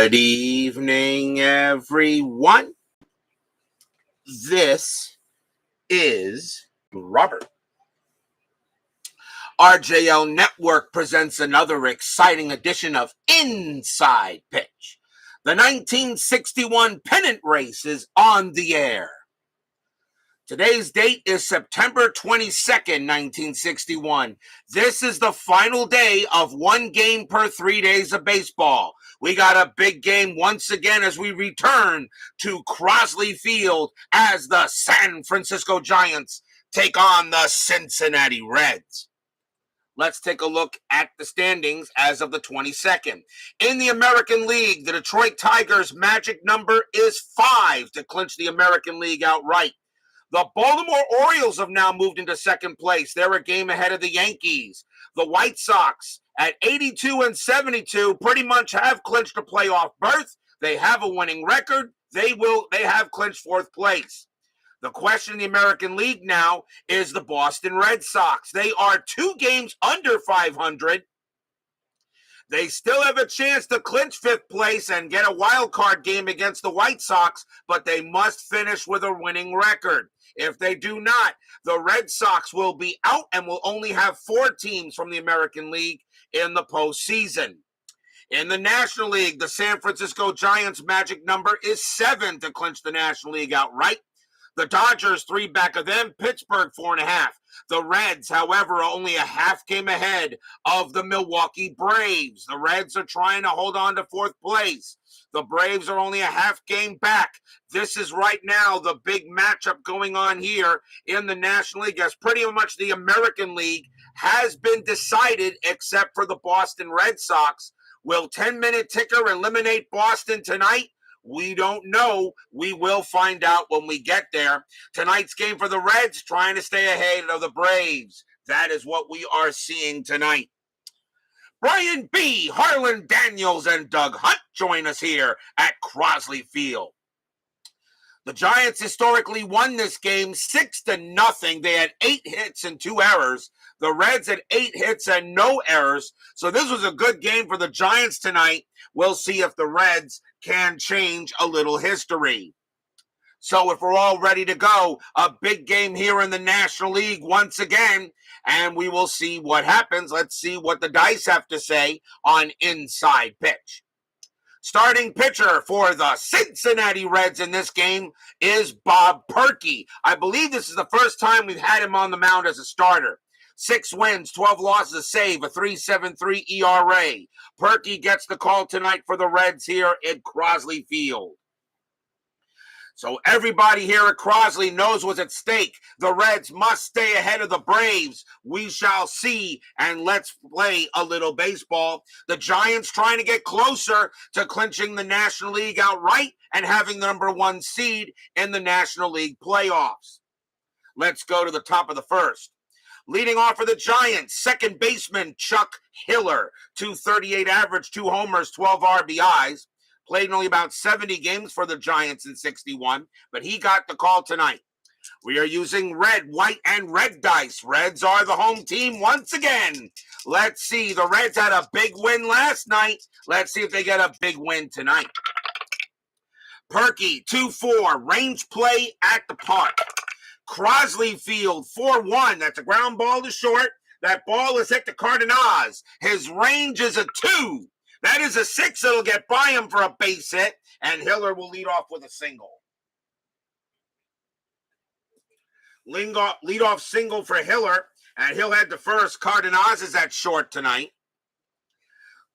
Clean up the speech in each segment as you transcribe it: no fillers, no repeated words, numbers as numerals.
Good evening, everyone. This is Robert. RJL Network presents another exciting edition of Inside Pitch. The 1961 Pennant race is on the air. Today's date is September 22nd, 1961. This is the final day of one game per 3 days of baseball. We got a big game once again as we return to Crosley Field as the San Francisco Giants take on the Cincinnati Reds. Let's take a look at the standings as of the 22nd. In the American League, the Detroit Tigers' magic number is 5 to clinch the American League outright. The Baltimore Orioles have now moved into second place. They're a game ahead of the Yankees. The White Sox at 82 and 72 pretty much have clinched a playoff berth. They have a winning record. They have clinched fourth place. The question in the American League now is the Boston Red Sox. They are 2 games under 500. They still have a chance to clinch fifth place and get a wild card game against the White Sox, but they must finish with a winning record. If they do not, the Red Sox will be out and will only have 4 teams from the American League in the postseason. In the National League, the San Francisco Giants' magic number is 7 to clinch the National League outright. The Dodgers, 3 back of them. Pittsburgh, 4.5. The Reds, however, are only a half game ahead of the Milwaukee Braves. The Reds are trying to hold on to fourth place. The Braves are only a half game back. This is right now the big matchup going on here in the National League, as pretty much the American League has been decided except for the Boston Red Sox. Will 10-minute ticker eliminate Boston tonight? We don't know. We will find out when we get there. Tonight's game for the Reds, trying to stay ahead of the Braves. That is what we are seeing tonight. Brian B., Harlan Daniels, and Doug Hunt join us here at Crosley Field. The Giants historically won this game 6-0. They had 8 hits and 2 errors. The Reds had 8 hits and no errors. So this was a good game for the Giants tonight. We'll see if the Reds can change a little history. So if we're all ready to go, a big game here in the National League once again, and we will see what happens. Let's see what the dice have to say on Inside Pitch. Starting pitcher for the Cincinnati Reds in this game is Bob Purkey. I believe this is the first time we've had him on the mound as a starter. 6 wins, 12 losses, a save, a 3.73 ERA. Purkey gets the call tonight for the Reds here at Crosley Field. So everybody here at Crosley knows what's at stake. The Reds must stay ahead of the Braves. We shall see, and let's play a little baseball. The Giants trying to get closer to clinching the National League outright and having the number 1 seed in the National League playoffs. Let's go to the top of the first. Leading off for the Giants, second baseman Chuck Hiller, .238 average, 2 homers, 12 RBIs. Played in only about 70 games for the Giants in 61, but he got the call tonight. We are using red, white, and red dice. Reds are the home team once again. Let's see. The Reds had a big win last night. Let's see if they get a big win tonight. Purkey, 2-4, range play at the park. Crosley Field, 4-1. That's a ground ball to short. That ball is hit to Cardenas. His range is a 2. That is a 6 that'll get by him for a base hit, and Hiller will lead off with a single. Lead off single for Hiller, and he'll head to first. Cardenas is at short tonight.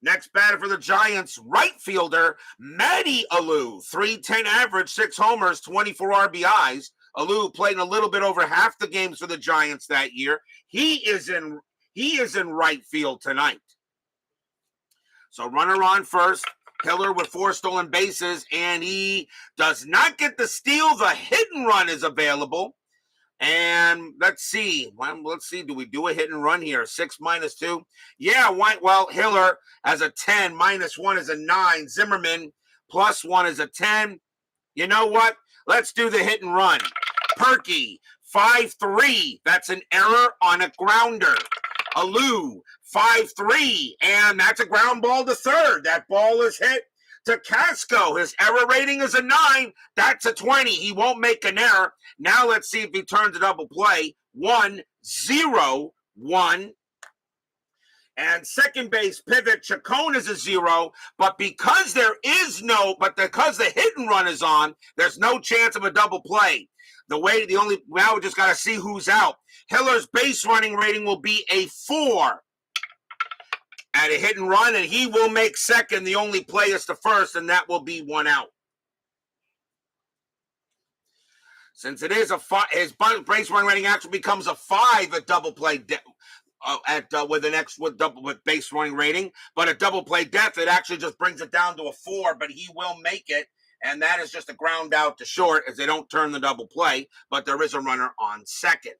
Next batter for the Giants, right fielder, Matty Alou, .310 average, 6 homers, 24 RBIs. Alou played a little bit over half the games for the Giants that year. He is in right field tonight. So runner on first, Hiller with 4 stolen bases, and he does not get the steal. The hit and run is available. And let's see. Do we do a hit and run here? 6 minus 2. Yeah, well, Hiller has a 10. -1 is a 9. Zimmerman +1 is a 10. You know what? Let's do the hit and run. Purkey, 5-3. That's an error on a grounder. Alou, 5-3, and that's a ground ball to third. That ball is hit to Casco. His error rating is a 9. That's a 20. He won't make an error. Now let's see if he turns a double play. 1-0-1. And second base pivot, Chacon is a 0, but because because the hit and run is on, there's no chance of a double play. Now we just got to see who's out. Hiller's base running rating will be a 4 at a hit and run, and he will make second. The only play is to first, and that will be 1 out. Since it is his base running rating actually becomes a 5 at double play with base running rating, but a double play death, it actually just brings it down to a 4, but he will make it, and that is just a ground out to short as they don't turn the double play, but there is a runner on second.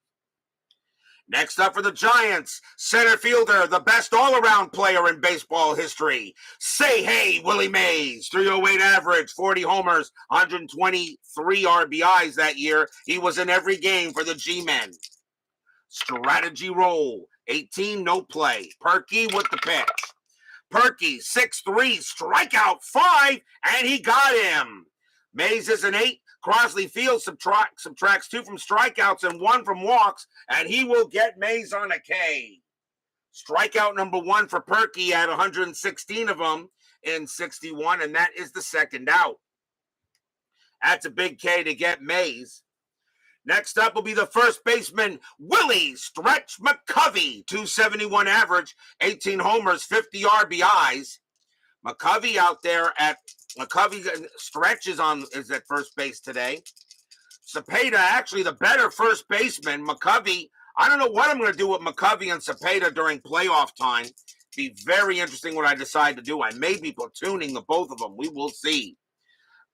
Next up for the Giants, center fielder, the best all-around player in baseball history. Say hey, Willie Mays, 308 average, 40 homers, 123 RBIs that year. He was in every game for the G-Men. Strategy roll, 18, no play. Purkey with the pitch. Purkey, 6'3", strikeout 5, and he got him. Mays is an 8. Crosley Field subtracts 2 from strikeouts and 1 from walks, and he will get Mays on a K. Strikeout number 1 for Purkey at 116 of them in 61, and that is the second out. That's a big K to get Mays. Next up will be the first baseman, Willie Stretch McCovey, 271 average, 18 homers, 50 RBIs. McCovey Stretch is at first base today. Cepeda, actually the better first baseman. McCovey, I don't know what I'm going to do with McCovey and Cepeda during playoff time. Be very interesting what I decide to do. I may be platooning the both of them. We will see.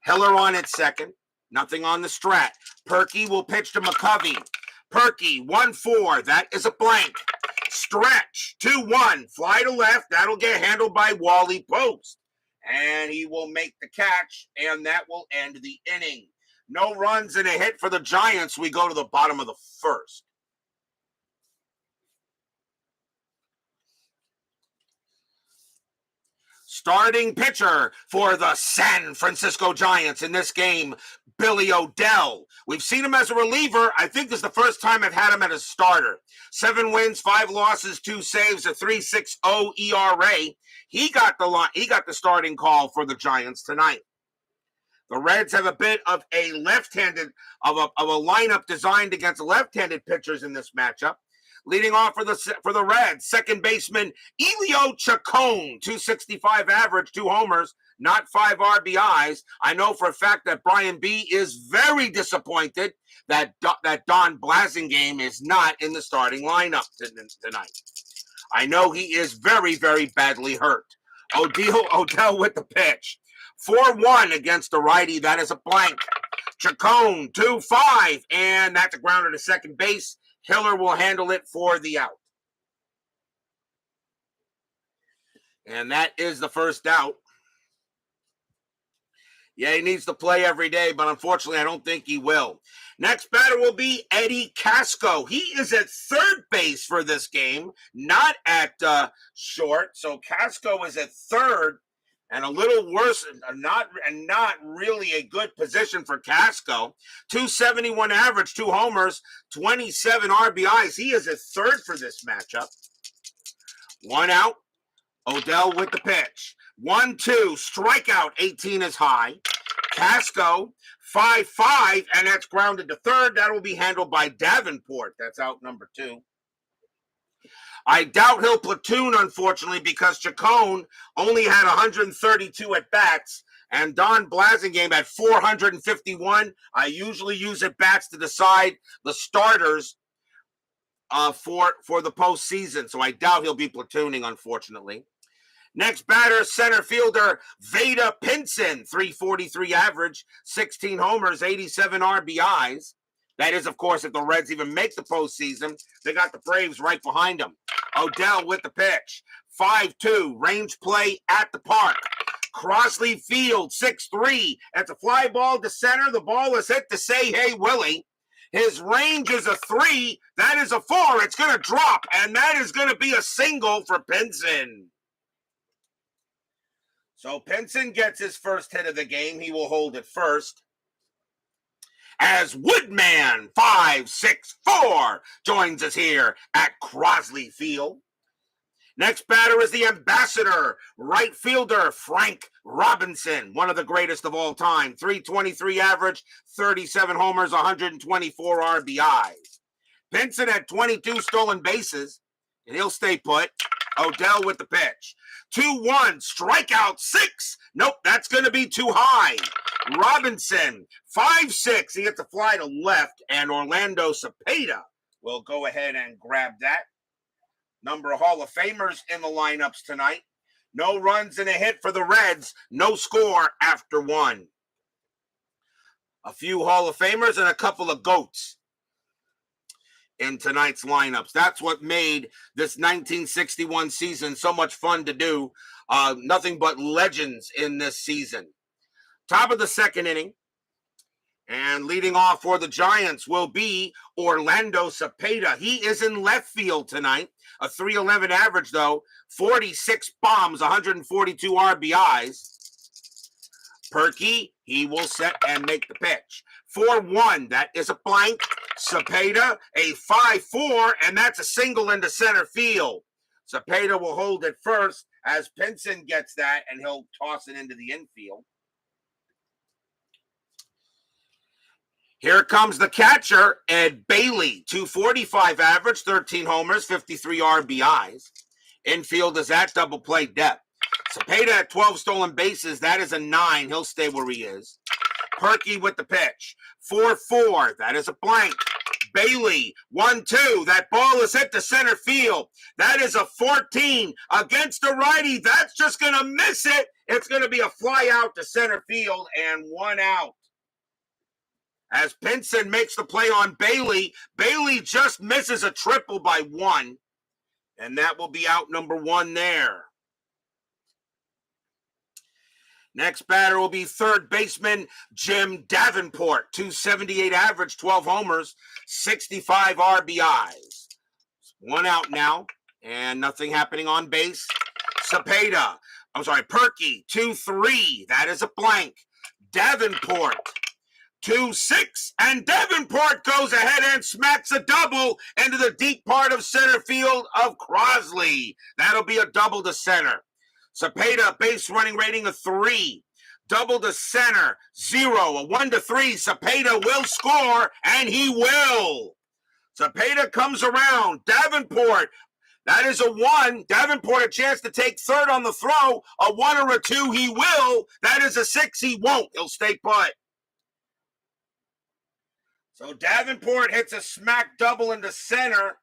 Hiller on at second. Nothing on the strat. Purkey will pitch to McCovey. Purkey, 1-4. That is a blank. Stretch, 2-1. Fly to left. That'll get handled by Wally Post. And he will make the catch, and that will end the inning. No runs and a hit for the Giants. We go to the bottom of the first. Starting pitcher for the San Francisco Giants in this game, Billy O'Dell. We've seen him as a reliever. I think this is the first time I've had him as a starter. 7 wins, 5 losses, 2 saves, a 3.60 ERA. He got the starting call for the Giants tonight. The Reds have a bit of a lineup designed against left-handed pitchers in this matchup. Leading off for the Reds, second baseman Elio Chacon, 265 average, 2 homers, not 5 RBIs. I know for a fact that Brian B. is very disappointed that Don Blasingame is not in the starting lineup tonight. I know he is very, very badly hurt. O'Dell with the pitch. 4-1 against the righty. That is a blank. Chacon, 2-5, and that's a grounder to second base. Hiller will handle it for the out. And that is the first out. Yeah, he needs to play every day, but unfortunately, I don't think he will. Next batter will be Eddie Casco. He is at third base for this game, not at short. So Casco is at third, and a little worse, not really a good position for Casco. 271 average, 2 homers, 27 RBIs. He is at third for this matchup. 1 out. O'Dell with the pitch. 1-2, strikeout, 18 is high. Casco, 5-5, and that's grounded to third. That will be handled by Davenport. That's out number 2. I doubt he'll platoon, unfortunately, because Chacon only had 132 at-bats, and Don Blasingame had 451. I usually use at-bats to decide the starters for the postseason, so I doubt he'll be platooning, unfortunately. Next batter, center fielder Vada Pinson, 343 average, 16 homers, 87 RBIs. That is, of course, if the Reds even make the postseason. They got the Braves right behind them. O'Dell with the pitch. 5-2, range play at the park. Crosley Field, 6-3. That's a fly ball to center. The ball is hit to say, hey, Willie. His range is a 3. That is a 4. It's going to drop, and that is going to be a single for Pinson. So Pinson gets his first hit of the game. He will hold it first. As Woodman 564 joins us here at Crosley Field. Next batter is the ambassador, right fielder Frank Robinson, one of the greatest of all time. 323 average, 37 homers, 124 RBIs. Pinson had 22 stolen bases, and he'll stay put. Odell with the pitch. 2-1, strikeout 6. Nope, that's going to be too high. Robinson, 5-6. He hits a fly to left, and Orlando Cepeda will go ahead and grab that. Number of Hall of Famers in the lineups tonight. No runs and a hit for the Reds. No score after 1. A few Hall of Famers and a couple of GOATs in tonight's lineups. That's what made this 1961 season so much fun to do. Nothing but legends in this season. Top of the second inning. And leading off for the Giants will be Orlando Cepeda. He is in left field tonight. A 311 average, though. 46 bombs, 142 RBIs. Purkey, he will set and make the pitch. 4-1, that is a blank. Cepeda, a 5-4, and that's a single into center field. Cepeda will hold it first as Pinson gets that, and he'll toss it into the infield. Here comes the catcher, Ed Bailey. 245 average, 13 homers, 53 RBIs. Infield is at double play depth. Cepeda at 12 stolen bases. That is a 9. He'll stay where he is. Purkey with the pitch. 4-4. That is a blank. Bailey, 1-2. That ball is hit to center field. That is a 14 against the righty. That's just going to miss it. It's going to be a fly out to center field and 1 out. As Pinson makes the play on Bailey, Bailey just misses a triple by 1. And that will be out number 1 there. Next batter will be third baseman Jim Davenport. 278 average, 12 homers, 65 RBIs. 1 out now, and nothing happening on base. Purkey, 2-3. That is a blank. Davenport, 2-6, and Davenport goes ahead and smacks a double into the deep part of center field of Crosley. That'll be a double to center. Cepeda, base running rating of 3. Double to center, 0. A 1-3. Cepeda will score, and he will. Cepeda comes around. Davenport, that is a 1. Davenport a chance to take third on the throw. A 1 or a 2, he will. That is a 6, he won't. He'll stay put. So Davenport hits a smack double into center,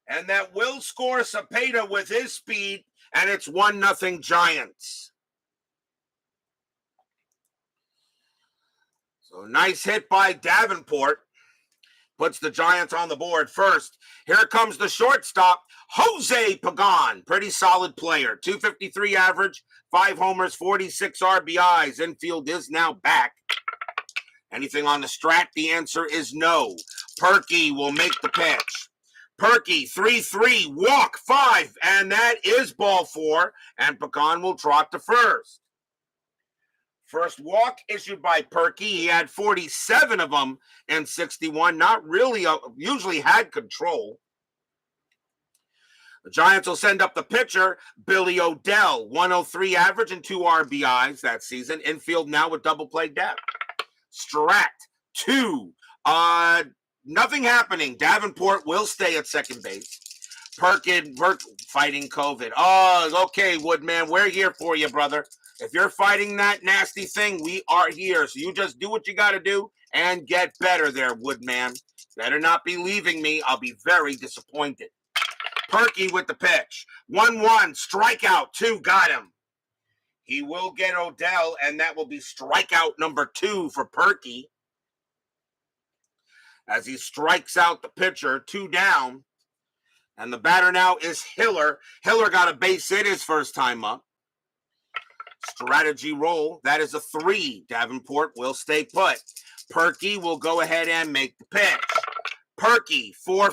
and that will score Cepeda with his speed, and it's 1-0 Giants. So nice hit by Davenport. Puts the Giants on the board first. Here comes the shortstop, Jose Pagan. Pretty solid player. 253 average, 5 homers, 46 RBIs. Infield is now back. Anything on the strat? The answer is no. Purkey will make the pitch. Purkey, 3-3, walk 5, and that is ball 4, and Pagan will trot to first. First walk issued by Purkey. He had 47 of them in 61. Not really, usually had control. The Giants will send up the pitcher, Billy Odell. 103 average and 2 RBIs that season. Infield now with double play depth. Strat, 2. Nothing happening. Davenport will stay at second base. Purkey fighting COVID. Oh, okay, Woodman. We're here for you, brother. If you're fighting that nasty thing, we are here. So you just do what you got to do and get better there, Woodman. Better not be leaving me. I'll be very disappointed. Purkey with the pitch. 1-1, strikeout 2, got him. He will get Odell, and that will be strikeout number 2 for Purkey. As he strikes out the pitcher, 2 down. And the batter now is Hiller. Hiller got a base hit his first time up. Strategy roll, that is a 3. Davenport will stay put. Purkey will go ahead and make the pitch. Purkey, 4-5,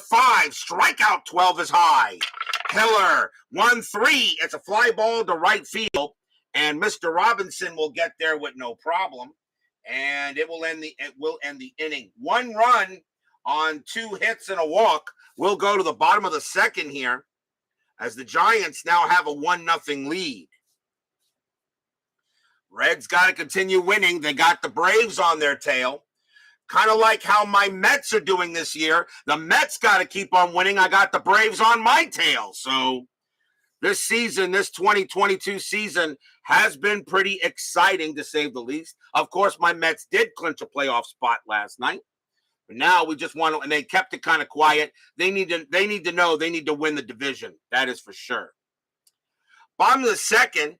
strikeout 12 is high. Hiller, 1-3, it's a fly ball to right field, and Mr. Robinson will get there with no problem, and it will end the inning. 1 run on 2 hits and a walk. We'll go to the bottom of the second here, as the Giants now have a 1-0 lead. Reds got to continue winning. They got the Braves on their tail. Kind of like how my Mets are doing this year. The Mets got to keep on winning. I got the Braves on my tail. So this season, this 2022 season, has been pretty exciting, to say the least. Of course, my Mets did clinch a playoff spot last night. But now we just want to, and they kept it kind of quiet. They need to know they need to win the division. That is for sure. Bottom of the second,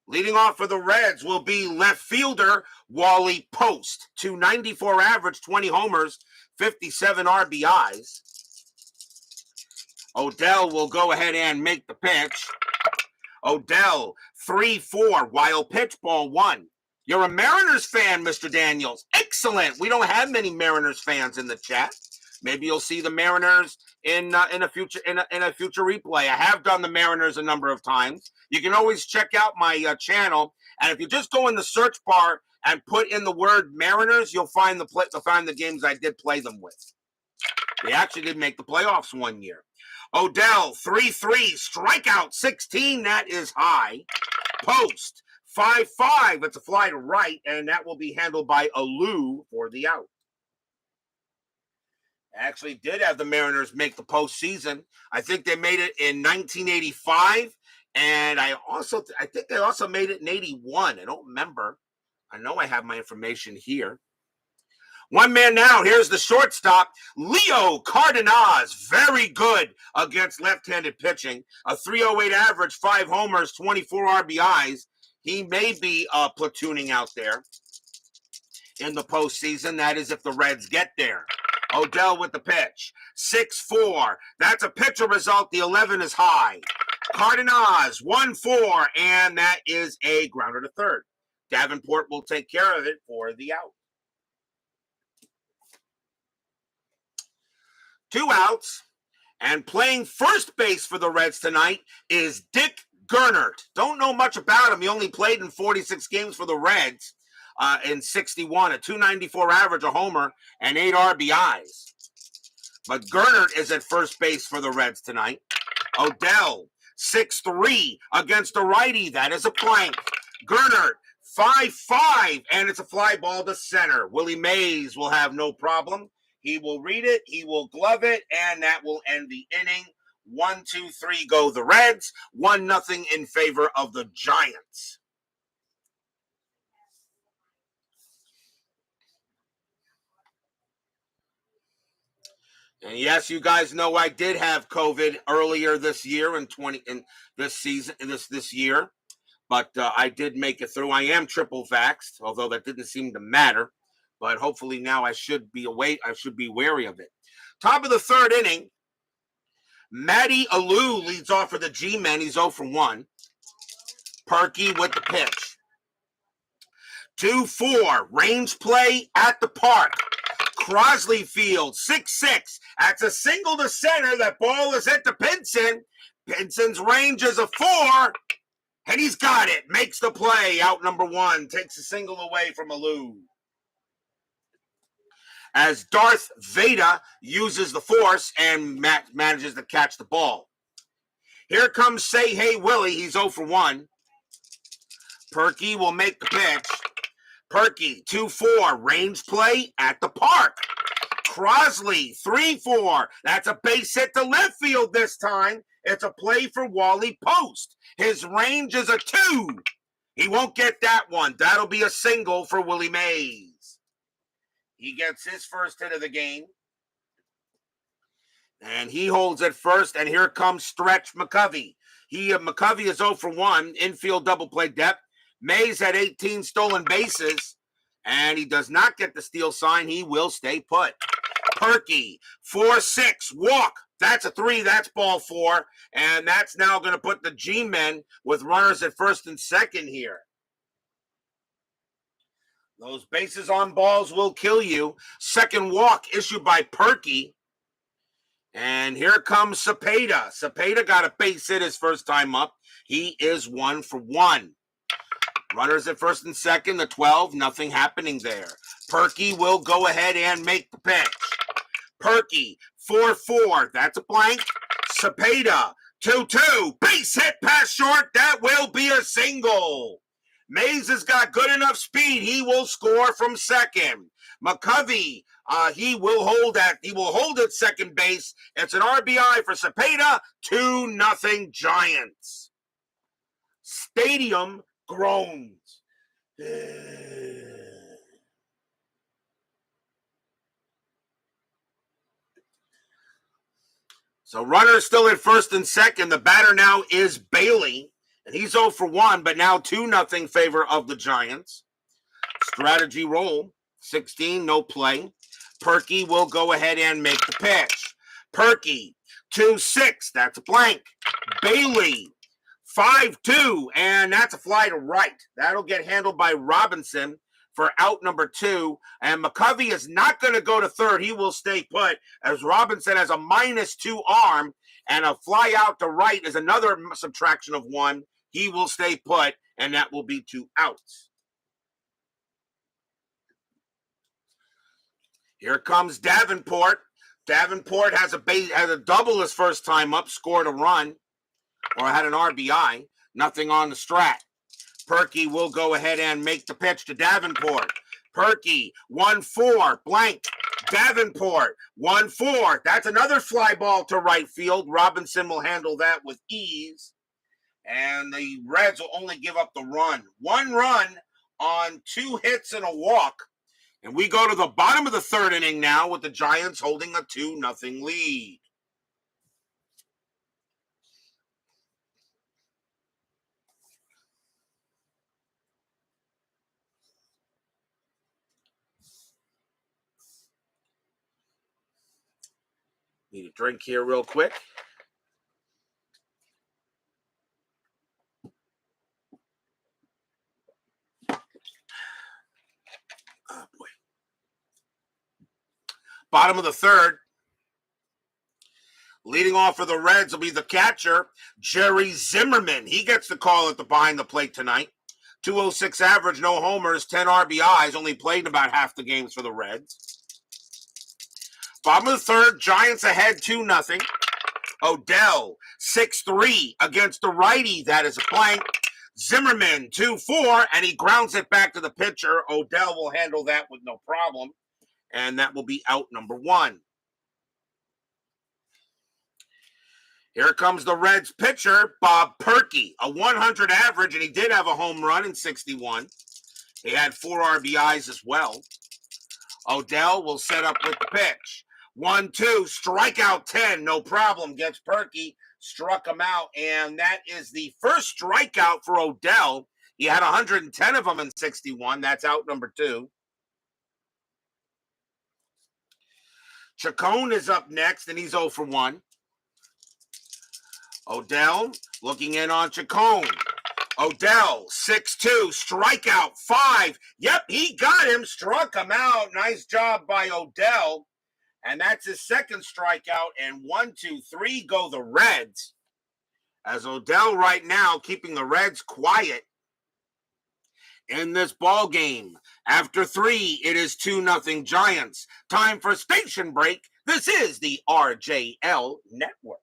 leading off for the Reds will be left fielder Wally Post. .294 average, 20 homers, 57 RBIs. Odell will go ahead and make the pitch. Odell, 3-4, wild pitch, ball 1. You're a Mariners fan, Mr. Daniels. Excellent. We don't have many Mariners fans in the chat. Maybe you'll see the Mariners in a future replay. I have done the Mariners a number of times. You can always check out my channel, and if you just go in the search bar and put in the word Mariners, you'll find the games I did play them with. They actually did make the playoffs one year. Odell, 3-3, strikeout 16. That is high. Post, 5-5. It's a fly to right, and that will be handled by Alou for the out. Actually did have the Mariners make the postseason. I think they made it in 1985, and I think they also made it in 81. I don't remember. I know I have my information here. One man now. Here's the shortstop, Leo Cardenas. Very good against left-handed pitching. A .308 average, 5 homers, 24 RBIs. He may be platooning out there in the postseason. That is if the Reds get there. Odell with the pitch. 6-4. That's a pitcher result. The 11 is high. Cardenas, 1-4, and that is a grounder to third. Davenport will take care of it for the out. 2 outs, and playing first base for the Reds tonight is Dick Gernert. Don't know much about him. He only played in 46 games for the Reds in 61, a .294 average, a homer, and 8 RBIs. But Gernert is at first base for the Reds tonight. Odell, 6-3 against a righty. That is a blank. Gernert, 5-5, and it's a fly ball to center. Willie Mays will have no problem. He will read it, he will glove it, and that will end the inning. 1-2-3 go the Reds. 1-0 in favor of the Giants. And yes, you guys know I did have COVID earlier this year in this year, but I did make it through. I am triple vaxxed, although that didn't seem to matter. But hopefully now I should be wary of it. Top of the third inning, Matty Alou leads off for the G-Men. He's 0-1. Purkey with the pitch. 2-4, range play at the park. Crosley field, 6-6. That's a single to center. That ball is hit to Pinson. Pinson's range is a 4, and he's got it. Makes the play. Out number 1. Takes a single away from Alou. As Darth Vader uses the force and manages to catch the ball. Here comes Say Hey Willie. He's 0-1. Purkey will make the pitch. Purkey, 2-4. Range play at the park. Crosley, 3-4. That's a base hit to left field this time. It's a play for Wally Post. His range is a 2. He won't get that one. That'll be a single for Willie Mays. He gets his first hit of the game. And he holds it first. And here comes Stretch McCovey. McCovey is 0-1. Infield double play depth. Mays had 18 stolen bases. And he does not get the steal sign. He will stay put. Purkey, 4-6. Walk. That's a 3. That's ball 4. And that's now going to put the G-Men with runners at first and second here. Those bases on balls will kill you. Second walk issued by Purkey. And here comes Cepeda. Cepeda got a base hit his first time up. He is 1-1. Runners at first and second, the 12, nothing happening there. Purkey will go ahead and make the pitch. Purkey, 4-4, that's a blank. Cepeda, 2-2, base hit past short, that will be a single. Mays has got good enough speed, he will score from second. McCovey, he will hold at second base. It's an RBI for Cepeda, 2-0 Giants. Stadium groans. So runner still at first and second. The batter now is Bailey, and he's 0 for 1, but now 2-0 favor of the Giants. Strategy roll, 16, no play. Purkey will go ahead and make the pitch. Purkey, 2-6, that's a blank. Bailey, 5-2, and that's a fly to right. That'll get handled by Robinson for out number 2. And McCovey is not going to go to third. He will stay put as Robinson has a -2 arm, and a fly out to right is another subtraction of 1. He will stay put, and that will be 2 outs. Here comes Davenport. Davenport has a double his first time up, scored a run, or had an RBI. Nothing on the strat. Purkey will go ahead and make the pitch to Davenport. Purkey, 1-4, blank. Davenport, 1-4. That's another fly ball to right field. Robinson will handle that with ease. And the Reds will only give up the run. 1 run on 2 hits and a walk. And we go to the bottom of the third inning now with the Giants holding a 2-0 lead. Need a drink here real quick. Oh, boy. Bottom of the third. Leading off for the Reds will be the catcher, Jerry Zimmerman. He gets the call at the behind the plate tonight. 206 average, no homers, 10 RBIs, only played about half the games for the Reds. Bottom of the third, Giants ahead 2-0. Odell, 6-3 against the righty. That is a blank. Zimmerman, 2-4, and he grounds it back to the pitcher. Odell will handle that with no problem, and that will be out number 1. Here comes the Reds pitcher, Bob Purkey, a 100 average, and he did have a home run in 61. He had 4 RBIs as well. Odell will set up with the pitch. 1-2, strikeout 10, no problem, gets Purkey, struck him out, and that is the first strikeout for Odell. He had 110 of them in 61. That's out number 2. Chacon is up next, and he's 0 for 1. Odell looking in on Chacon. Odell, 6-2, strikeout 5. Yep, he got him, struck him out. Nice job by Odell. And that's his second strikeout. And 1, 2, 3 go the Reds. As Odell right now keeping the Reds quiet in this ball game. After 3, it is 2-0 Giants. Time for station break. This is the RJL Network.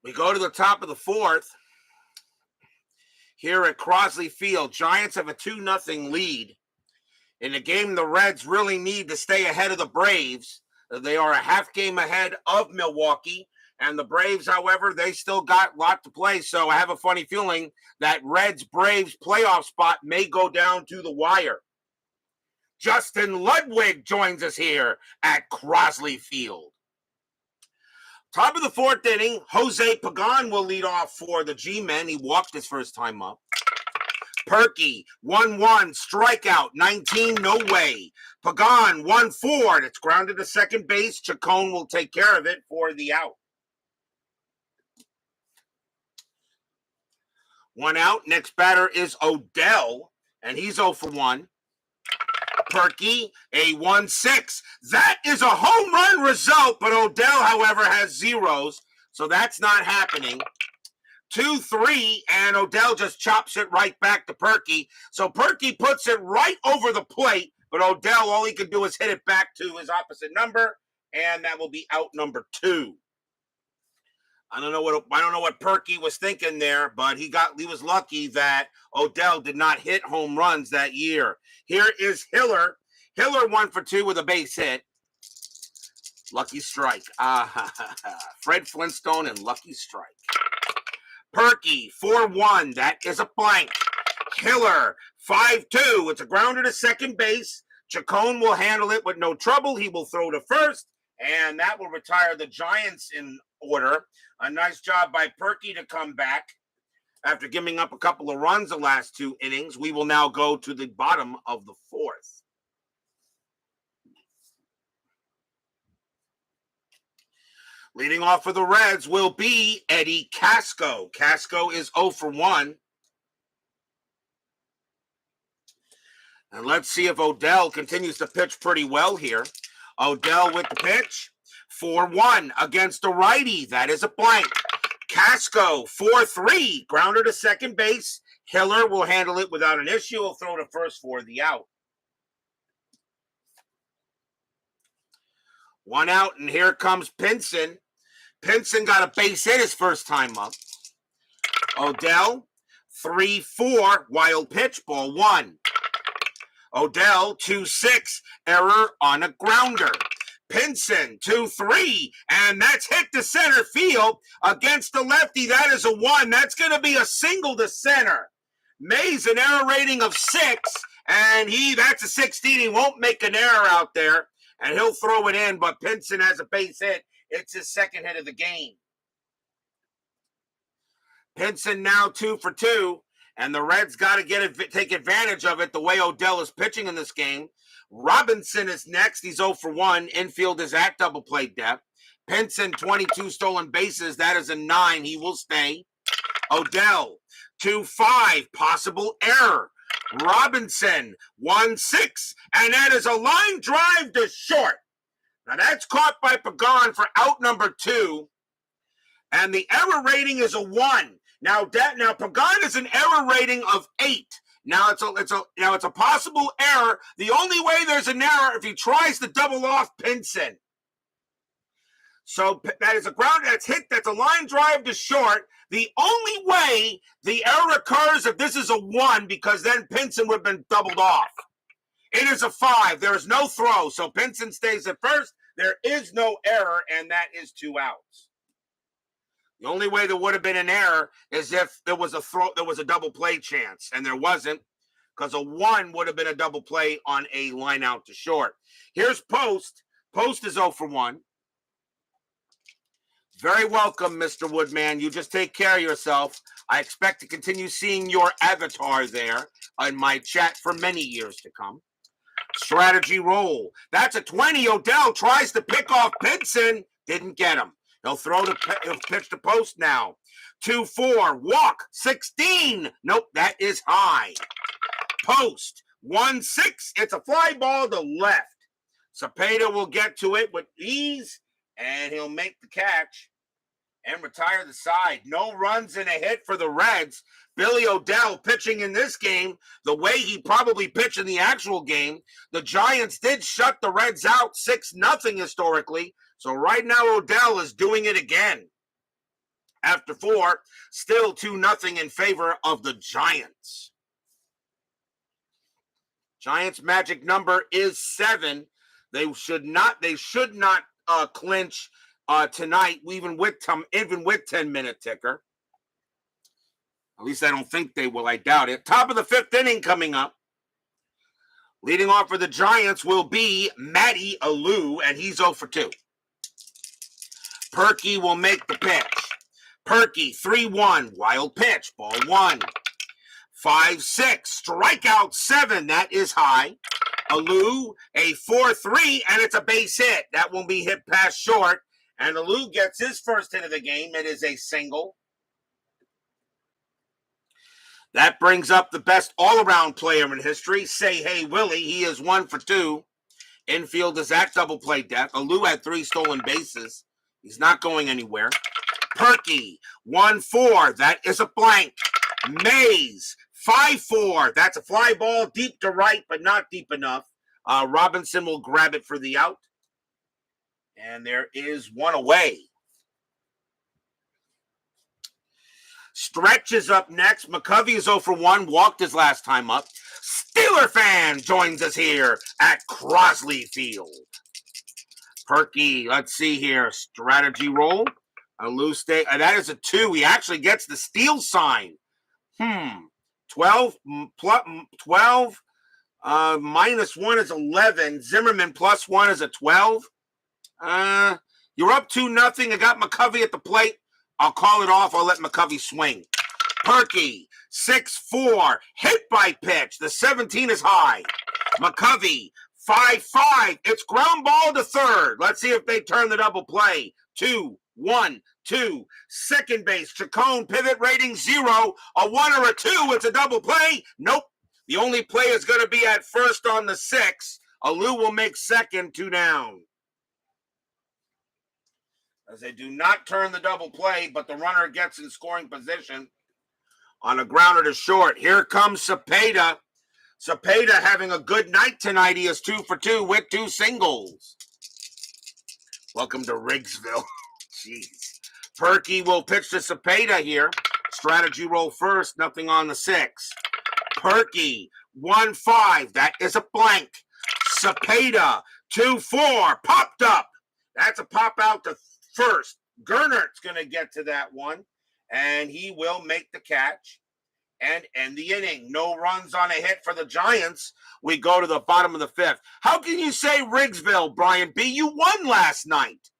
We go to the top of the 4th. Here at Crosley Field, Giants have a 2-0 lead. In a game the Reds really need to stay ahead of the Braves. They are a half game ahead of Milwaukee. And the Braves, however, they still got a lot to play. So I have a funny feeling that Reds-Braves playoff spot may go down to the wire. Justin Ludwig joins us here at Crosley Field. Top of the fourth inning, Jose Pagan will lead off for the G-Men. He walked his first time up. Purkey, 1-1, strikeout, 19, no way. Pagan, 1-4, it's grounded to second base. Chacon will take care of it for the out. One out, next batter is Odell, and he's 0 for 1. Purkey, a 1-6. That is a home run result, but Odell, however, has zeros, so that's not happening. 2-3, and Odell just chops it right back to Purkey. So Purkey puts it right over the plate, but Odell, all he can do is hit it back to his opposite number, and that will be out number 2. I don't know what Purkey was thinking there, but he was lucky that Odell did not hit home runs that year. Here is Hiller. Hiller 1 for 2 with a base hit. Lucky strike. Fred Flintstone and lucky strike. Purkey 4-1. That is a blank. Hiller 5-2. It's a grounder to second base. Chacon will handle it with no trouble. He will throw to first, and that will retire the Giants in order. A nice job by Purkey to come back after giving up a couple of runs the last 2 innings. We will now go to the bottom of the fourth. Leading off for the Reds will be Eddie Casco. Casco is 0 for 1. And let's see if Odell continues to pitch pretty well here. Odell with the pitch. 4-1 against a righty. That is a blank. Casco, 4-3. Grounder to second base. Hiller will handle it without an issue. He'll throw to first for the out. 1 out, and here comes Pinson. Pinson got a base hit his first time up. Odell, 3-4. Wild pitch, ball 1. Odell, 2-6. Error on a grounder. Pinson, 2-3, and that's hit to center field against the lefty. That is a 1. That's going to be a single to center. Mays an error rating of 6, and that's a 16. He won't make an error out there, and he'll throw it in, but Pinson has a base hit. It's his second hit of the game. Pinson now 2 for 2, and the Reds got to take advantage of it the way Odell is pitching in this game. Robinson is next. He's 0 for 1. Infield is at double play depth. Pinson, 22 stolen bases. That is a 9. He will stay. Odell, 2-5. Possible error. Robinson, 1-6. And that is a line drive to short. Now that's caught by Pagan for out number 2. And the error rating is a 1. Now Pagan is an error rating of 8. Now it's a possible error. The only way there's an error if he tries to double off Pinson. So that is a ground that's hit. That's a line drive to short. The only way the error occurs if this is a 1, because then Pinson would have been doubled off. It is a 5. There is no throw, so Pinson stays at first. There is no error, and that is 2 outs. The only way there would have been an error is if there was a double play chance, and there wasn't, because a 1 would have been a double play on a line out to short. Here's Post. Post is 0 for 1. Very welcome, Mr. Woodman. You just take care of yourself. I expect to continue seeing your avatar there in my chat for many years to come. Strategy roll. That's a 20. Odell tries to pick off Pinson. Didn't get him. He'll pitch to Post now. 2-4. Walk. 16. Nope, that is high. Post. 1-6. It's a fly ball to left. Cepeda will get to it with ease, and he'll make the catch and retire the side. No runs and a hit for the Reds. Billy Odell pitching in this game the way he probably pitched in the actual game. The Giants did shut the Reds out 6-0 historically. So right now Odell is doing it again. After 4, still 2-0 in favor of the Giants. Giants' magic number is 7. They should not clinch tonight, even with 10-minute ticker. At least I don't think they will. I doubt it. Top of the 5th inning coming up. Leading off for the Giants will be Matty Alou, and he's 0 for 2. Purkey will make the pitch. Purkey, 3-1, wild pitch, ball 1. 5-6, strikeout 7, that is high. Alou, a 4-3, and it's a base hit. That will be hit past short, and Alou gets his first hit of the game. It is a single. That brings up the best all-around player in history, Say Hey Willie. He is 1 for 2. Infield is at double play depth. Alou had 3 stolen bases. He's not going anywhere. Purkey, 1-4. That is a blank. Mays, 5-4. That's a fly ball deep to right, but not deep enough. Robinson will grab it for the out. And there is one away. Stretch is up next. McCovey is 0 for 1, walked his last time up. Steeler fan joins us here at Crosley Field. Purkey, let's see here. Strategy roll. A loose day. That is a 2. He actually gets the steal sign. 12 minus 1 is 11. Zimmerman plus 1 is a 12. You're up 2-0. I got McCovey at the plate. I'll call it off. I'll let McCovey swing. Purkey, 6-4, hit by pitch. The 17 is high. McCovey, 5-5. It's ground ball to third. Let's see if they turn the double play. 2-1-2. Second base, Chacon, pivot rating 0. A 1 or a 2. It's a double play. Nope. The only play is going to be at first on the 6. Alou will make second, 2 down. As they do not turn the double play, but the runner gets in scoring position on a grounder to short. Here comes Cepeda. Cepeda having a good night tonight. He is 2 for 2 with 2 singles. Welcome to Riggsville. Jeez. Purkey will pitch to Cepeda here. Strategy roll first. Nothing on the 6. Purkey, 1-5. That is a blank. Cepeda, 2-4. Popped up. That's a pop out to first. Gernert's going to get to that one, and he will make the catch and end the inning. No runs on a hit for the Giants. We go to the bottom of the 5th. How can you say Riggsville, Brian B? You won last night.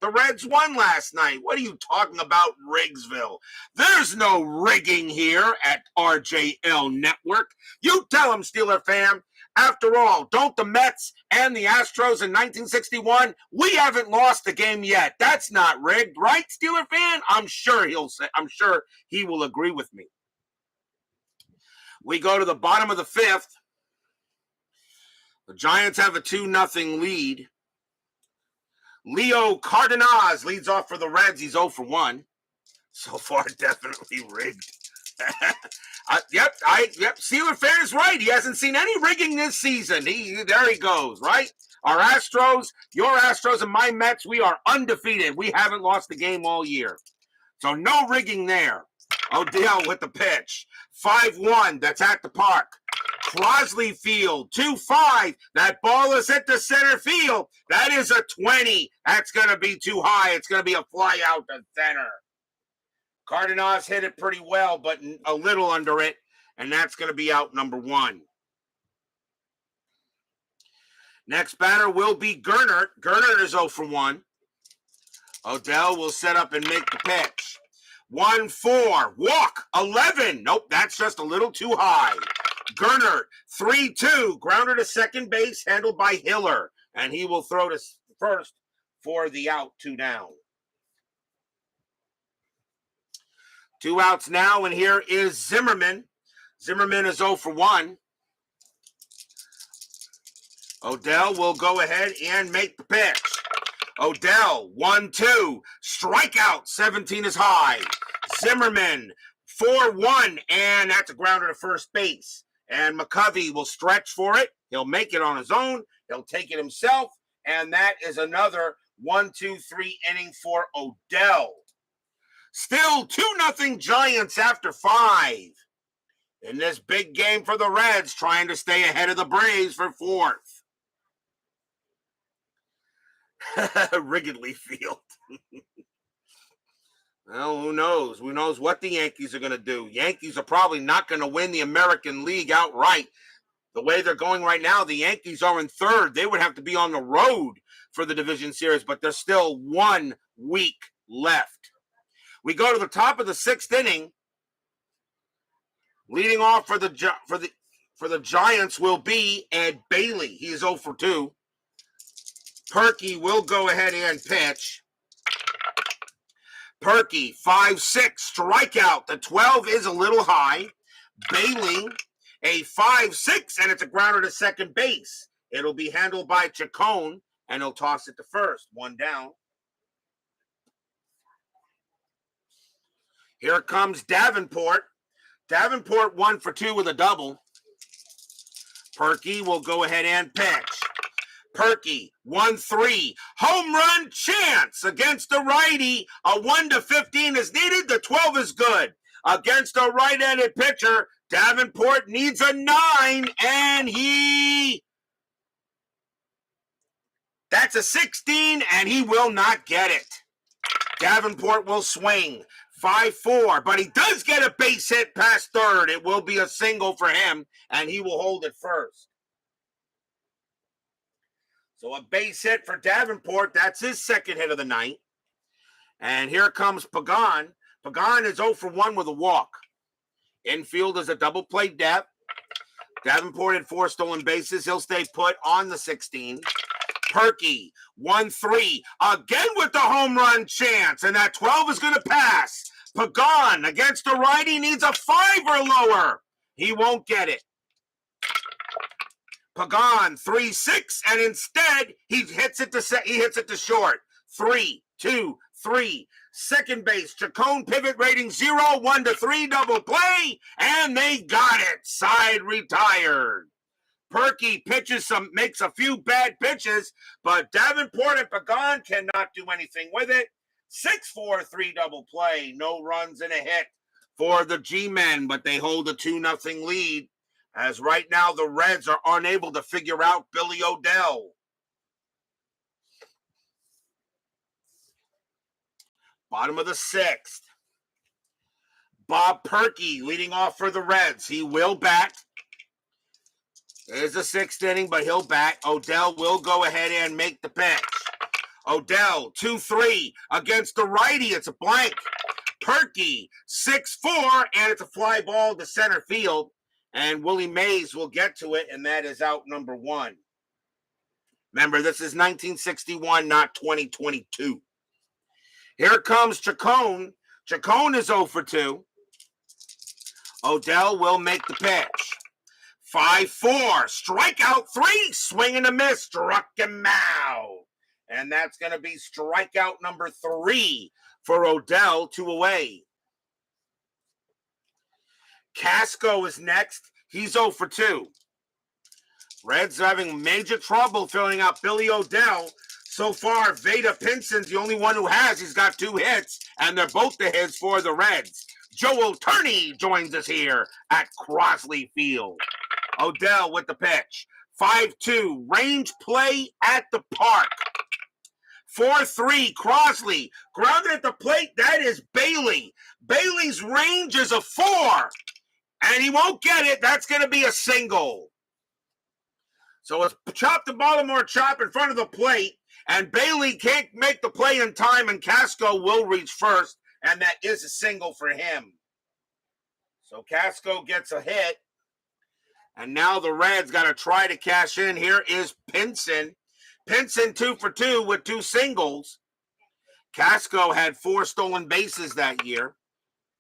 The Reds won last night. What are you talking about, Riggsville? There's no rigging here at RJL Network. You tell them, Steeler fam. After all, don't the Mets and the Astros in 1961? We haven't lost a game yet. That's not rigged, right, Steeler fan? I'm sure he will agree with me. We go to the bottom of the 5th. The Giants have a 2-0 lead. Leo Cardenas leads off for the Reds. He's 0 for 1. So far, definitely rigged. Yep. Steeler fan is right. He hasn't seen any rigging this season. There he goes, right? Our Astros, your Astros, and my Mets, we are undefeated. We haven't lost a game all year. So no rigging there. Odell with the pitch. 5-1. That's at the park. Crosley Field, 2-5. That ball is hit to center field. That is a 20. That's going to be too high. It's going to be a fly out to center. Cardenas hit it pretty well, but a little under it, and that's going to be out number 1. Next batter will be Gernert. Gernert is 0 for 1. Odell will set up and make the pitch. 1-4. Walk. 11. Nope, that's just a little too high. Gernert, 3-2. Grounder to second base, handled by Hiller. And he will throw to first for the out, 2 down. 2 outs now, and here is Zimmerman. Zimmerman is 0 for 1. Odell will go ahead and make the pitch. Odell, 1-2. Strikeout, 17 is high. Zimmerman, 4-1, and that's a grounder to first base. And McCovey will stretch for it. He'll make it on his own. He'll take it himself. And that is another 1-2-3 inning for Odell. Still 2-0 Giants after 5. In this big game for the Reds, trying to stay ahead of the Braves for 4th. Wrigley Field. Well, who knows? Who knows what the Yankees are going to do? Yankees are probably not going to win the American League outright. The way they're going right now, the Yankees are in third. They would have to be on the road for the division series, but there's still 1 week left. We go to the top of the 6th inning. Leading off for the Giants will be Ed Bailey. He is 0 for 2. Purkey will go ahead and pitch. Purkey, 5-6, strikeout. The 12 is a little high. Bailey, a 5-6, and it's a grounder to second base. It'll be handled by Chacon, and he'll toss it to first. 1 down. Here comes Davenport. Davenport 1 for 2 with a double. Purkey will go ahead and pitch. Purkey, 1-3. Home run chance against a righty. A 1-15 is needed. The 12 is good. Against a right-handed pitcher, Davenport needs a 9, and that's a 16, and he will not get it. Davenport will swing. 5-4, but he does get a base hit past third. It will be a single for him, and he will hold it first. So a base hit for Davenport. That's his second hit of the night. And here comes Pagan. Pagan is 0 for 1 with a walk. Infield is a double play depth. Davenport had 4 stolen bases. He'll stay put on the 16. Purkey, 1-3. Again with the home run chance. And that 12 is going to pass. Pagan against the righty needs a 5 or lower. He won't get it. Pagan, 3-6, and instead he hits it to short. 3-2-3. Second base, Chacon pivot rating 0, 1-3, double play, and they got it. Side retired. Purkey makes a few bad pitches, but Davenport and Pagan cannot do anything with it. 6-4-3 double play. No runs and a hit for the G-men, but they hold a 2-0 lead. As right now, the Reds are unable to figure out Billy O'Dell. Bottom of the 6th. Bob Purkey leading off for the Reds. He will bat. There's the 6th inning, but he'll bat. O'Dell will go ahead and make the pitch. O'Dell, 2-3 against the righty. It's a blank. Purkey, 6-4, and it's a fly ball to center field. And Willie Mays will get to it, and that is out number 1. Remember, this is 1961, not 2022. Here comes Chacon. Chacon is 0 for 2. O'Dell will make the pitch. 5-4, strikeout 3, swing and a miss, struck him out. And that's going to be strikeout number 3 for O'Dell, 2 away. Casco is next. He's 0 for 2. Reds are having major trouble filling out Billy O'Dell. So far, Veda Pinson's the only one who has. He's got 2 hits, and they're both the hits for the Reds. Joe Turney joins us here at Crosley Field. O'Dell with the pitch. 5-2, range play at the park. 4-3, Crosley. Grounded at the plate, that is Bailey. Bailey's range is a 4. And he won't get it. That's going to be a single. So it's chop the Baltimore chop in front of the plate. And Bailey can't make the play in time. And Casco will reach first. And that is a single for him. So Casco gets a hit. And now the Reds got to try to cash in. Here is Pinson. Pinson 2 for 2 with 2 singles. Casco had 4 stolen bases that year.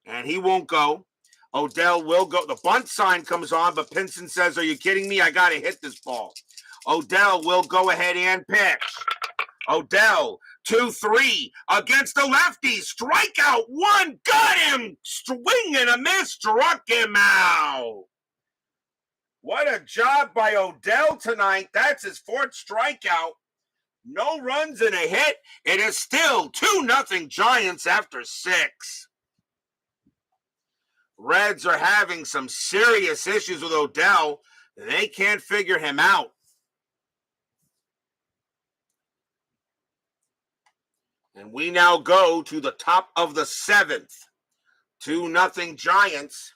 And he won't go. O'Dell will go. The bunt sign comes on, but Pinson says, "Are you kidding me? I got to hit this ball." Odell will go ahead and pitch. Odell, 2-3 against the lefty. Strikeout one. Got him. Swing and a miss. Struck him out. What a job by Odell tonight. That's his 4th strikeout. No runs and a hit. It is still 2-0 Giants after 6. Reds are having some serious issues with Odell. They can't figure him out. And we now go to the top of the 7th. 2-0 Giants.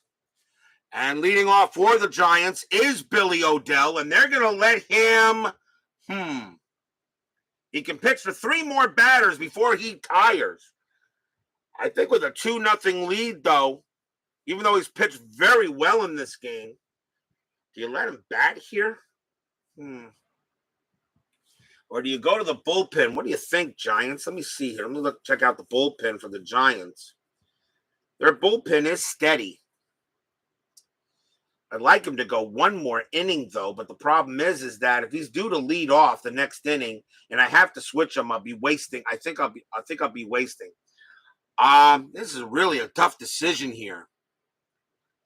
And leading off for the Giants is Billy O'Dell, and they're going to let him, he can pitch for 3 more batters before he tires. I think with a 2-0 lead, though, even though he's pitched very well in this game, do you let him bat here? Or do you go to the bullpen? What do you think, Giants? Let me see here. Let me check out the bullpen for the Giants. Their bullpen is steady. I'd like him to go 1 more inning, though, but the problem is that if he's due to lead off the next inning and I have to switch him, I'll be wasting. I think I'll be wasting. This is really a tough decision here.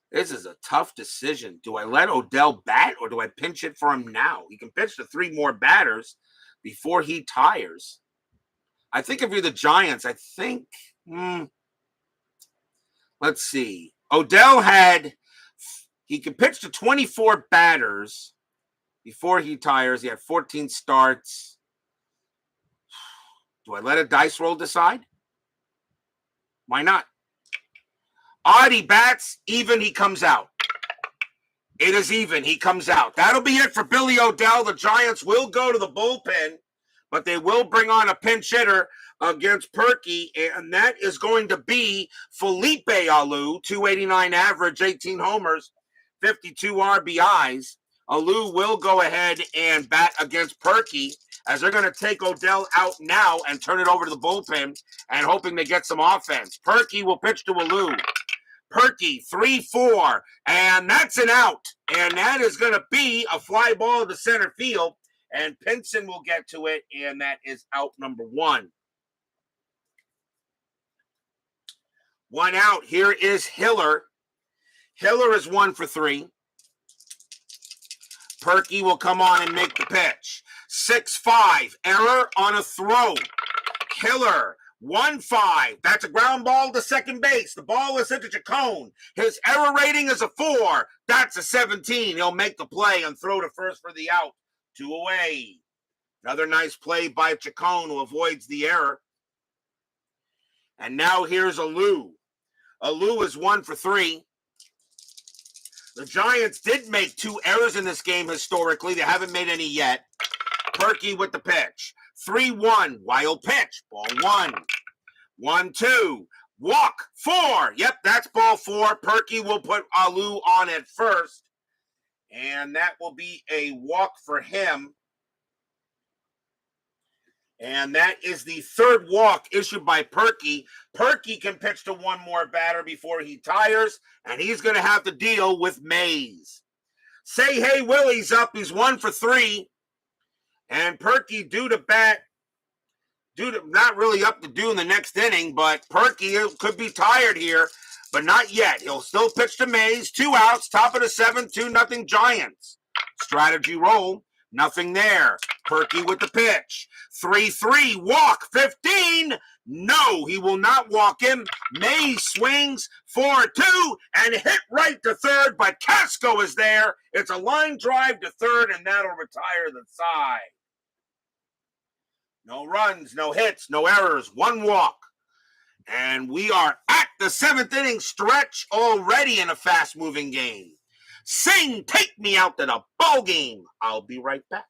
This is a tough decision. Do I let O'Dell bat or do I pinch it for him now? He can pitch to 3 more batters before he tires. I think if you're the Giants, I think, let's see. O'Dell he can pitch to 24 batters before he tires. He had 14 starts. Do I let a dice roll decide? Why not? Odd, he bats. Even, he comes out. It is even. He comes out. That'll be it for Billy O'Dell. The Giants will go to the bullpen, but they will bring on a pinch hitter against Purkey, and that is going to be Felipe Alou, 289 average, 18 homers, 52 RBIs. Alou will go ahead and bat against Purkey as they're going to take O'Dell out now and turn it over to the bullpen and hoping to get some offense. Purkey will pitch to Alou. Purkey, 3-4, and that's an out. And that is going to be a fly ball to center field, and Pinson will get to it, and that is out number 1. 1 out. Here is Hiller. Hiller is 1 for 3. Purkey will come on and make the pitch. 6-5, error on a throw. Hiller, 1-5. That's a ground ball to second base. The ball is hit to Chacon. His error rating is a 4. That's a 17. He'll make the play and throw to first for the out. 2 away. Another nice play by Chacon who avoids the error. And now here's Alou. Alou is 1 for 3. The Giants did make 2 errors in this game historically. They haven't made any yet. Purkey with the pitch. 3-1. Wild pitch. Ball 1. 1-2. Walk. 4. Yep, that's ball 4. Purkey will put Alou on at first. And that will be a walk for him. And that is the 3rd walk issued by Purkey. Purkey can pitch to 1 more batter before he tires, and he's going to have to deal with Mays. Say Hey Willie's up. He's 1 for 3. And Purkey due to not really up to do in the next inning, but Purkey could be tired here, but not yet. He'll still pitch to Mays. 2 outs, top of the 7th, 2-0 Giants. Strategy roll. Nothing there. Purkey with the pitch. 3-3. Walk. 15. No, he will not walk him. Mays swings 4-2 and hit right to third, but Casco is there. It's a line drive to third, and that'll retire the side. No runs, no hits, no errors, 1 walk. And we are at the 7th inning stretch already in a fast-moving game. Sing, take me out to the ball game. I'll be right back.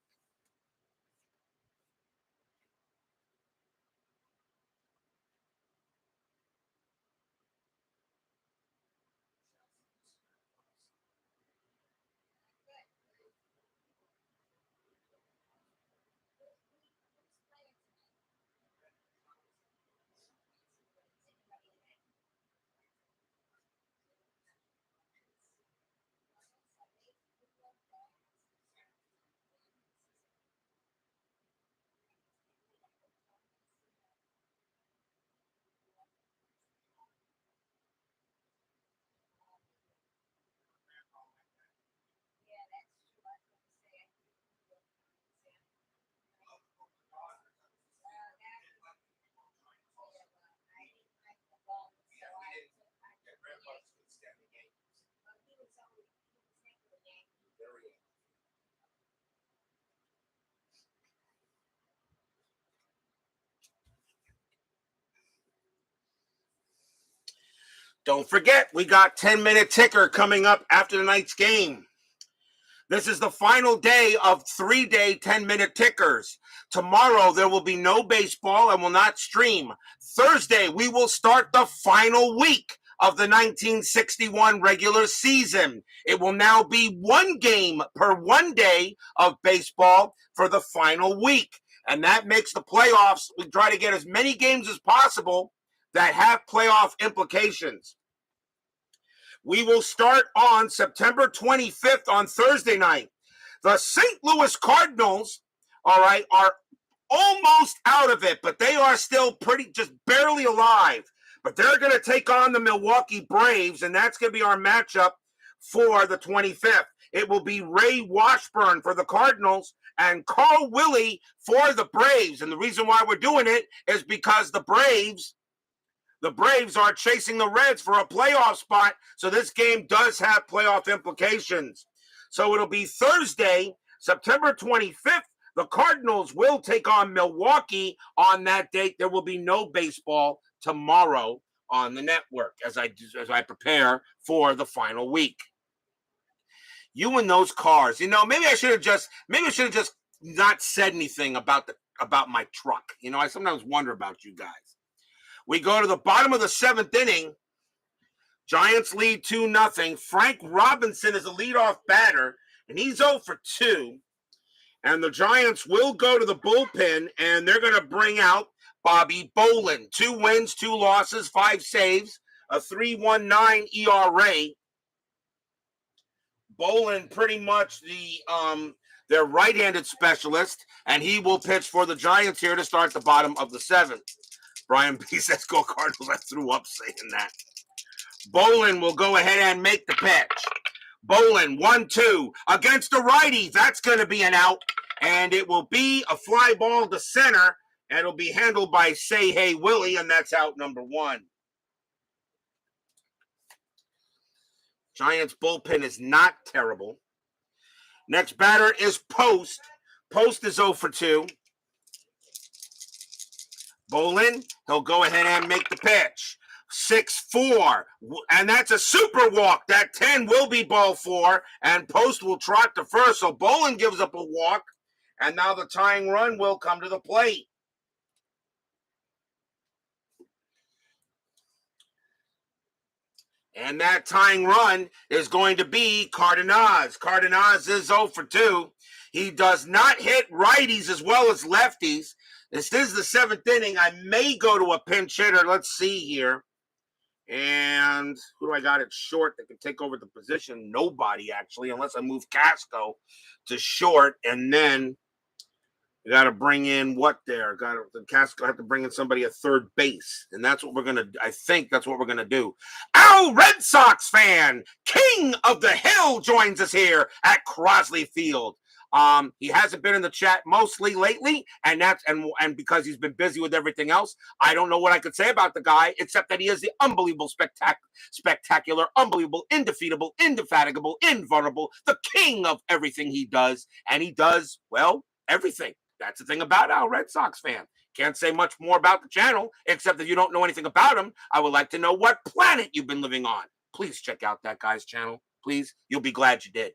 Don't forget, we got 10-minute ticker coming up after tonight's game. This is the final day of 3-day 10-minute tickers. Tomorrow, there will be no baseball and will not stream. Thursday, we will start the final week of the 1961 regular season. It will now be one game per 1 day of baseball for the final week. And that makes the playoffs. We try to get as many games as possible that have playoff implications. We will start on September 25th on Thursday night. The St. Louis Cardinals, all right, are almost out of it, but they are still just barely alive. But they're going to take on the Milwaukee Braves, and that's going to be our matchup for the 25th. It will be Ray Washburn for the Cardinals and Carl Willie for the Braves. And the reason why we're doing it is because the Braves are chasing the Reds for a playoff spot, so this game does have playoff implications. So it'll be Thursday, September 25th. The Cardinals will take on Milwaukee on that date. There will be no baseball tomorrow on the network as I prepare for the final week. You and those cars, maybe I should have just not said anything about my truck. I sometimes wonder about you guys. We go to the bottom of the 7th inning. Giants lead 2-0. Frank Robinson is a leadoff batter, and he's 0 for 2. And the Giants will go to the bullpen, and they're going to bring out Bobby Bolin. 2 wins, 2 losses, 5 saves, a 3.19 ERA. Bolin pretty much their right-handed specialist, and he will pitch for the Giants here to start the bottom of the 7th. Brian B says, "Go Cardinals." I threw up saying that. Bolin will go ahead and make the pitch. Bolin, 1-2 against the righty. That's going to be an out, and it will be a fly ball to center, and it'll be handled by Say Hey Willie, and that's out number 1. Giants bullpen is not terrible. Next batter is Post. Post is 0 for 2. Bolin, he'll go ahead and make the pitch. 6-4, and that's a super walk. That 10 will be ball 4, and Post will trot to first. So Bolin gives up a walk, and now the tying run will come to the plate. And that tying run is going to be Cardenas. Cardenas is 0 for 2. He does not hit righties as well as lefties. This is the 7th inning. I may go to a pinch hitter. Let's see here. And who do I got at short that can take over the position? Nobody, actually, unless I move Casco to short. And then you got to bring in Casco have to bring in somebody at third base. And that's what we're going to, I think that's what we're going to do. Al Red Sox fan, King of the Hill, joins us here at Crosley Field. He hasn't been in the chat mostly lately, and because he's been busy with everything else, I don't know what I could say about the guy except that he is the unbelievable, spectacular, unbelievable, indefeatable, indefatigable, invulnerable, the king of everything he does, and he does, well, everything. That's the thing about Al Red Sox fan. Can't say much more about the channel, except that you don't know anything about him. I would like to know what planet you've been living on. Please check out that guy's channel. Please. You'll be glad you did.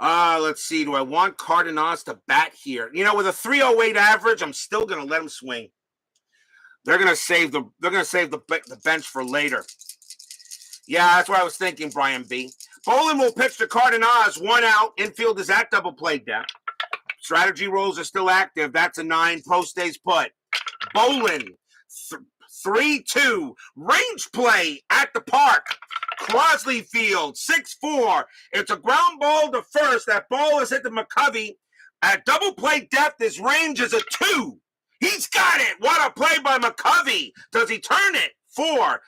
Let's see. Do I want Cardenas to bat here? With a 3.08 average, I'm still going to let him swing. They're going to save the bench for later. Yeah, that's what I was thinking, Brian B. Bolin will pitch to Cardenas. 1 out. Infield is at double play depth. Strategy rolls are still active. That's a 9. Post stays put. Bolin, 3-2. Range play at the park. Crosley Field, 6-4. It's a ground ball to first. That ball is hit to McCovey. At double play depth, his range is a 2. He's got it. What a play by McCovey. Does he turn it? 4.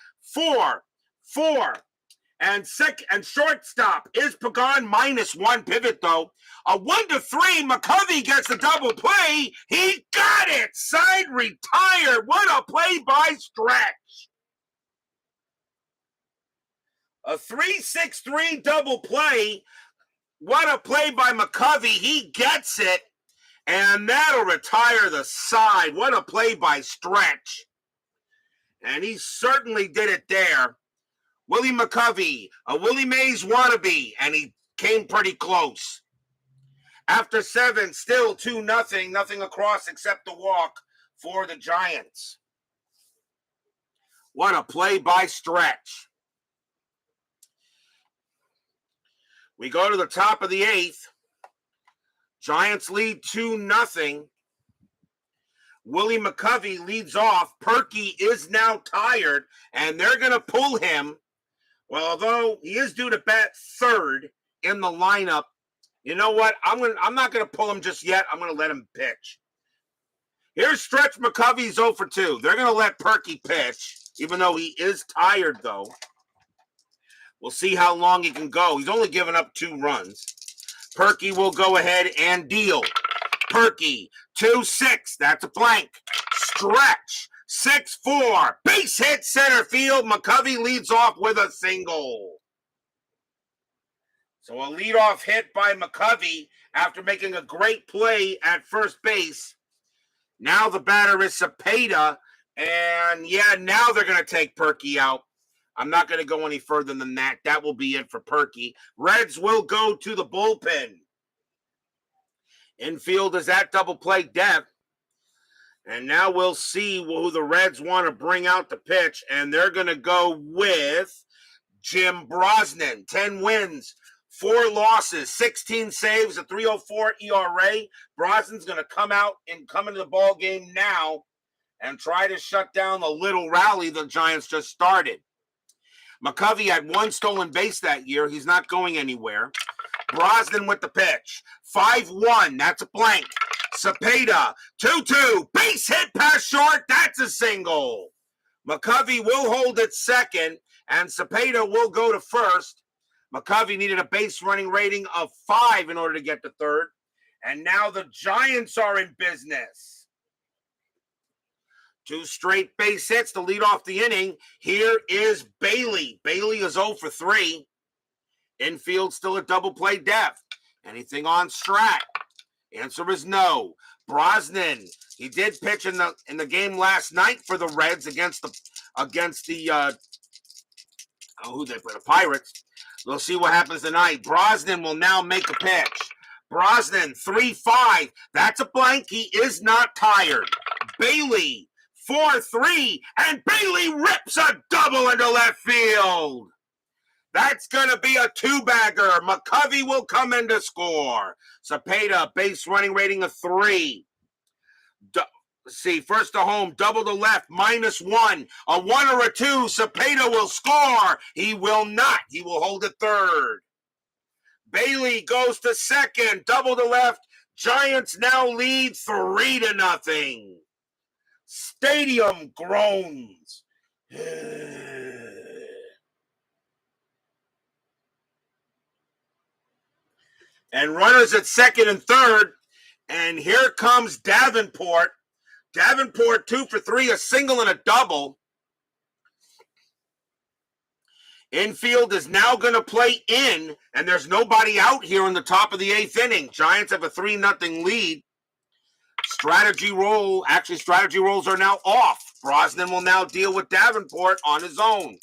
And shortstop is Pagan, -1 pivot, though. A 1-3. McCovey gets the double play. He got it. Side retired. What a play by Stretch. A 3-6-3 double play. What a play by McCovey. He gets it. And that'll retire the side. What a play by Stretch. And he certainly did it there. Willie McCovey, a Willie Mays wannabe, and he came pretty close. After 7, still 2-0, nothing across except the walk for the Giants. What a play by Stretch. We go to the top of the 8th. Giants lead 2-0. Willie McCovey leads off. Purkey is now tired, and they're going to pull him. Well, although he is due to bat third in the lineup, you know what? I'm not going to pull him just yet. I'm going to let him pitch. Here's Stretch McCovey's 0 for 2. They're going to let Purkey pitch, even though he is tired, though. We'll see how long he can go. He's only given up 2 runs. Purkey will go ahead and deal. Purkey, 2-6. That's a blank. Stretch, 6-4. Base hit center field. McCovey leads off with a single. So a leadoff hit by McCovey after making a great play at first base. Now the batter is Cepeda. And yeah, now they're going to take Purkey out. I'm not going to go any further than that. That will be it for Purkey. Reds will go to the bullpen. Infield is at double play depth. And now we'll see who the Reds want to bring out to pitch. And they're going to go with Jim Brosnan. 10 wins, 4 losses, 16 saves, a 3.04 ERA. Brosnan's going to come out and come into the ball game now and try to shut down the little rally the Giants just started. McCovey had 1 stolen base that year. He's not going anywhere. Brosnan with the pitch. 5-1. That's a blank. Cepeda. 2-2. Base hit past short. That's a single. McCovey will hold at second, and Cepeda will go to first. McCovey needed a base running rating of 5 in order to get to third. And now the Giants are in business. 2 straight base hits to lead off the inning. Here is Bailey. Bailey is 0 for 3. Infield still at double play depth. Anything on Strat? Answer is no. Brosnan, he did pitch in the game last night for the Reds against the who they play, the Pirates. We'll see what happens tonight. Brosnan will now make a pitch. Brosnan, 3-5. That's a blank. He is not tired. Bailey, 4-3, and Bailey rips a double into left field. That's going to be a 2-bagger. McCovey will come in to score. Cepeda, base running rating of 3. Let's see, first to home, double to left, -1. A 1 or a 2, Cepeda will score. He will not. He will hold it third. Bailey goes to second, double to left. Giants now lead 3-0. Stadium groans. And runners at second and third. And here comes Davenport. Davenport 2 for 3, a single and a double. Infield is now going to play in, and there's nobody out here in the top of the 8th inning. Giants have a 3-0 lead. Strategy rolls are now off. Brosnan will now deal with Davenport on his own.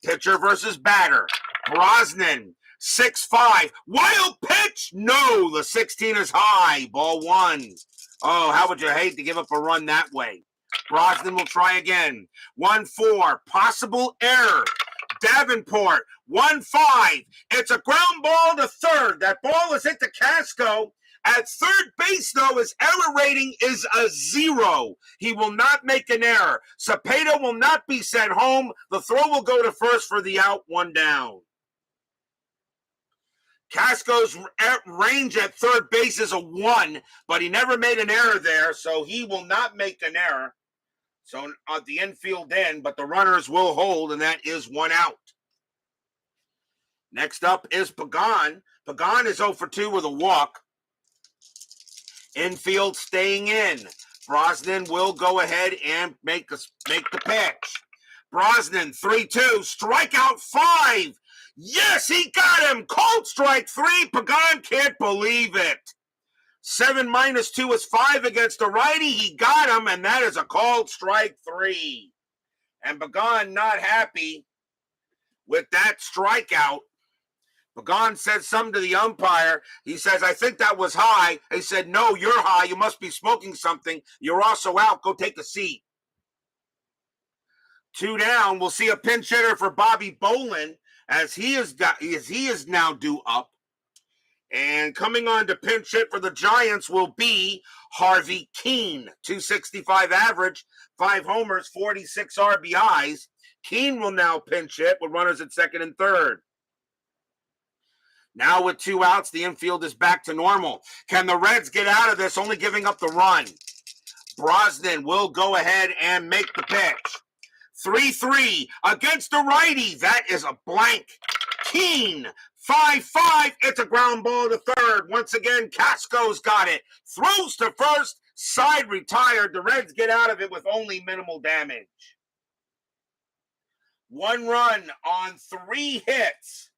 Pitcher versus batter. Brosnan, 6-5. Wild pitch. No, the 16 is high. Ball 1. Oh, how would you hate to give up a run that way? Brosnan will try again. 1-4. Possible error. Davenport, 1-5. It's a ground ball to third. That ball is hit to Casco. At third base, though, his error rating is a 0. He will not make an error. Cepeda will not be sent home. The throw will go to first for the out, 1 down. Casco's range at third base is a 1, but he never made an error there, so he will not make an error. So at the infield end, but the runners will hold, and that is 1 out. Next up is Pagan. Pagan is 0 for 2 with a walk. Infield staying in. Brosnan will go ahead and make the pitch. Brosnan, 3-2, strikeout 5. Yes, he got him. Cold strike 3. Pagan can't believe it. 7 - 2 is 5 against the righty. He got him, and that is a called strike 3. And Pagan not happy with that strikeout. Pagan said something to the umpire. He says, I think that was high. He said, no, you're high. You must be smoking something. You're also out. Go take a seat. 2 down. We'll see a pinch hitter for Bobby Bolin as he is now due up. And coming on to pinch hit for the Giants will be Harvey Keene. 265 average, 5 homers, 46 RBIs. Keene will now pinch hit with runners at second and third. Now with 2 outs, the infield is back to normal. Can the Reds get out of this, only giving up the run? Brosnan will go ahead and make the pitch. 3-3 against the righty. That is a blank. Keene, 5-5. It's a ground ball to third. Once again, Casco's got it. Throws to first. Side retired. The Reds get out of it with only minimal damage. 1 run on 3 hits.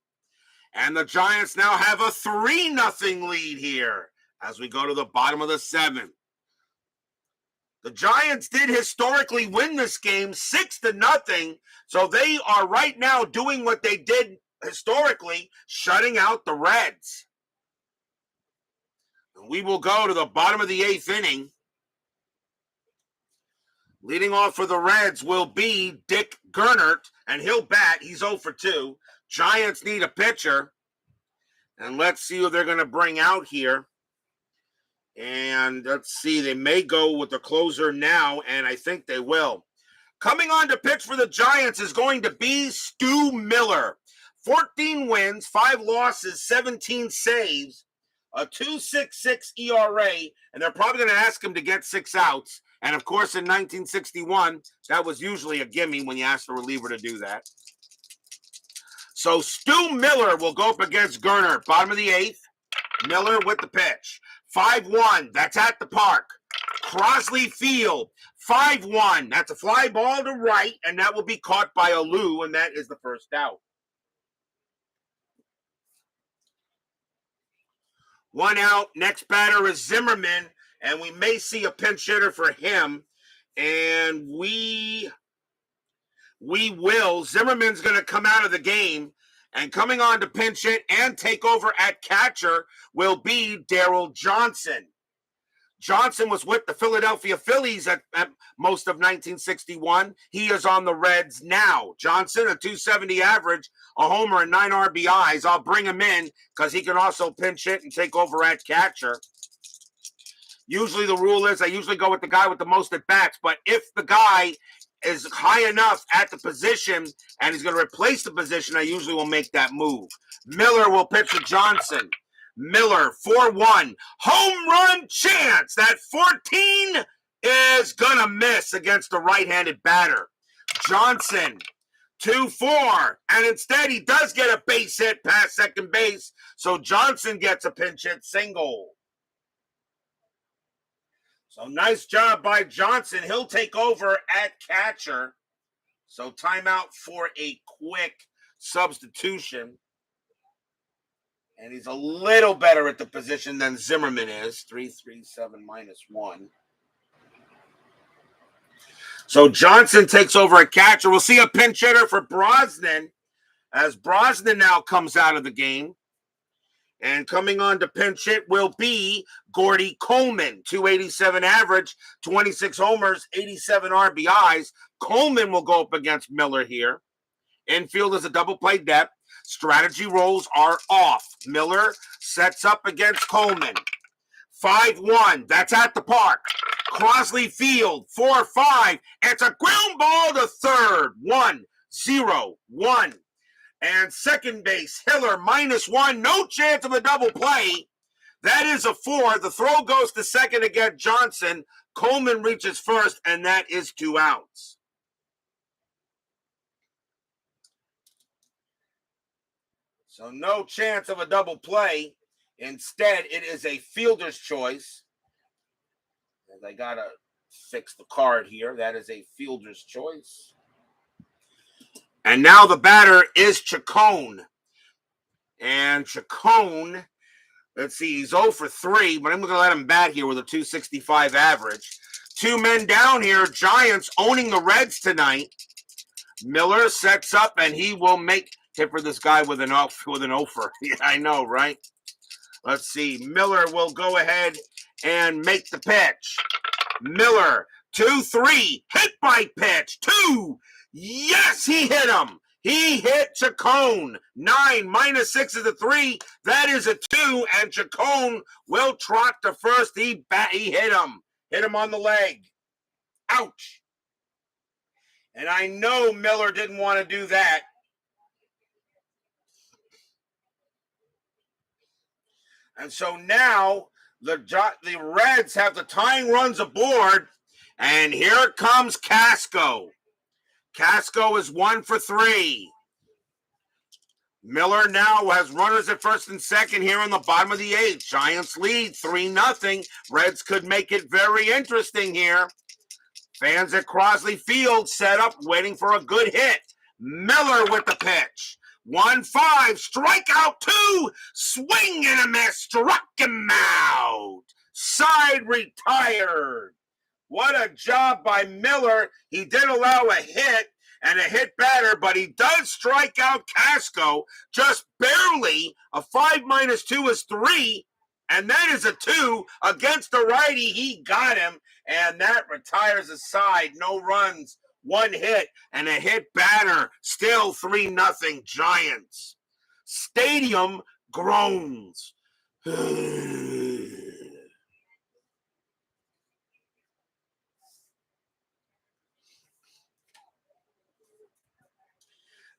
And the Giants now have a 3-0 lead here as we go to the bottom of the 7th. The Giants did historically win this game 6-0, so they are right now doing what they did historically, shutting out the Reds. And we will go to the bottom of the 8th inning. Leading off for the Reds will be Dick Gernert, and he'll bat. He's 0 for 2. Giants need a pitcher, and let's see who they're going to bring out here. And let's see, they may go with the closer now, and I think they will. Coming on to pitch for the Giants is going to be Stu Miller. 14 wins, 5 losses, 17 saves, a 2.66 ERA, and they're probably going to ask him to get 6 outs. And, of course, in 1961, that was usually a gimme when you asked a reliever to do that. So Stu Miller will go up against Gernert. Bottom of the 8th, Miller with the pitch. 5-1, that's at the park. Crosley Field, 5-1. That's a fly ball to right, and that will be caught by Alou, and that is the first out. 1 out. Next batter is Zimmerman, and we may see a pinch hitter for him. And we will. Zimmerman's going to come out of the game. And coming on to pinch hit and take over at catcher will be Darryl Johnson. Johnson was with the Philadelphia Phillies at most of 1961. He is on the Reds now. Johnson, a 270 average, a homer and 9 RBIs. I'll bring him in because he can also pinch hit and take over at catcher. Usually the rule is I usually go with the guy with the most at-bats, but if the guy is high enough at the position and he's going to replace the position, I usually will make that move. Miller will pitch to Johnson. Miller, 4-1. Home run chance. That 14 is going to miss against the right-handed batter. Johnson, 2-4. And instead, he does get a base hit past second base. So Johnson gets a pinch hit single. So nice job by Johnson. He'll take over at catcher. So timeout for a quick substitution. And he's a little better at the position than Zimmerman is. 337 minus 1. So Johnson takes over at catcher. We'll see a pinch hitter for Brosnan as Brosnan now comes out of the game. And coming on to pinch hit will be Gordy Coleman, 287 average, 26 homers, 87 RBIs. Coleman will go up against Miller here. Infield is a double play depth. Strategy rolls are off. Miller sets up against Coleman. 5-1, that's at the park. Crosley Field, 4-5. It's a ground ball to third. 1-0-1. And second base, Hiller, -1. No chance of a double play. That is a 4. The throw goes to second against Johnson. Coleman reaches first, and that is 2 outs. So no chance of a double play. Instead, it is a fielder's choice. And I got to fix the card here. That is a fielder's choice. And now the batter is Chacon. And Chacon, let's see, he's 0 for 3, but I'm going to let him bat here with a 265 average. 2 men down here, Giants owning the Reds tonight. Miller sets up, and he will make hit for this guy with an offer. Yeah, I know, right? Let's see. Miller will go ahead and make the pitch. Miller, 2-3, hit by pitch, 2. Yes, he hit him. He hit Chacon. 9 minus 6 is a 3. That is a 2, and Chacon will trot to first. He hit him. Hit him on the leg. Ouch. And I know Miller didn't want to do that. And so now the Reds have the tying runs aboard, and here comes Casco. Casco is 1 for 3. Miller now has runners at first and second here in the bottom of the 8th. Giants lead 3-0. Reds could make it very interesting here. Fans at Crosley Field set up, waiting for a good hit. Miller with the pitch. 1-5, strikeout 2, swing and a miss, struck him out. Side retired. What a job by Miller. He did allow a hit and a hit batter, but he does strike out Casco just barely. A 5 minus 2 is 3, and that is a 2 against the righty. He got him, and that retires a side. No runs, 1 hit, and a hit batter. Still 3-0 Giants. Stadium groans.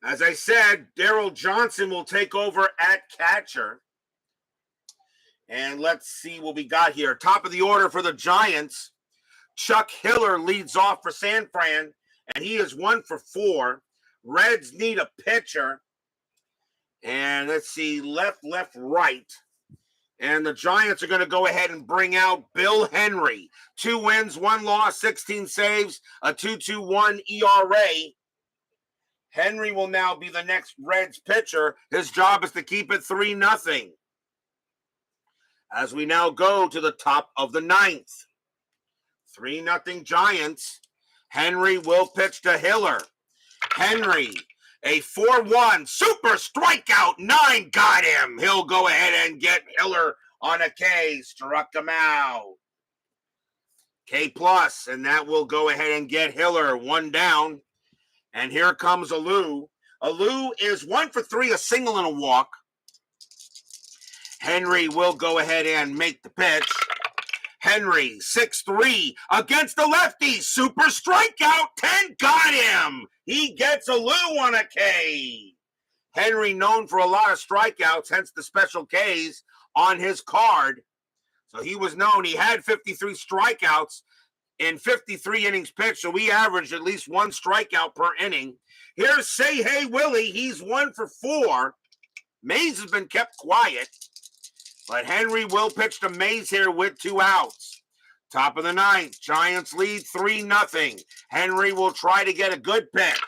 As I said, Daryl Johnson will take over at catcher. And let's see what we got here. Top of the order for the Giants. Chuck Hiller leads off for San Fran, and he is 1 for 4. Reds need a pitcher. And let's see, left, right. And the Giants are going to go ahead and bring out Bill Henry. 2 wins, 1 loss, 16 saves, a 2.21 ERA. Henry will now be the next Reds pitcher. His job is to keep it 3-0. As we now go to the top of the 9th. 3-0 Giants. Henry will pitch to Hiller. Henry, a 4-1 super strikeout. 9 got him. He'll go ahead and get Hiller on a K. Struck him out. K+, and that will go ahead and get Hiller 1 down. And here comes Alou. Alou is 1 for 3, a single and a walk. Henry will go ahead and make the pitch. Henry, 6-3 against the lefty. Super strikeout. 10 got him. He gets Alou on a K. Henry known for a lot of strikeouts, hence the special Ks on his card. So he was known. He had 53 strikeouts in 53 innings pitched, so we averaged at least 1 strikeout per inning. Here's Say Hey Willie. He's 1 for 4. Mays has been kept quiet, but Henry will pitch to Mays here with 2 outs. Top of the 9th, Giants lead 3-0. Henry will try to get a good pitch.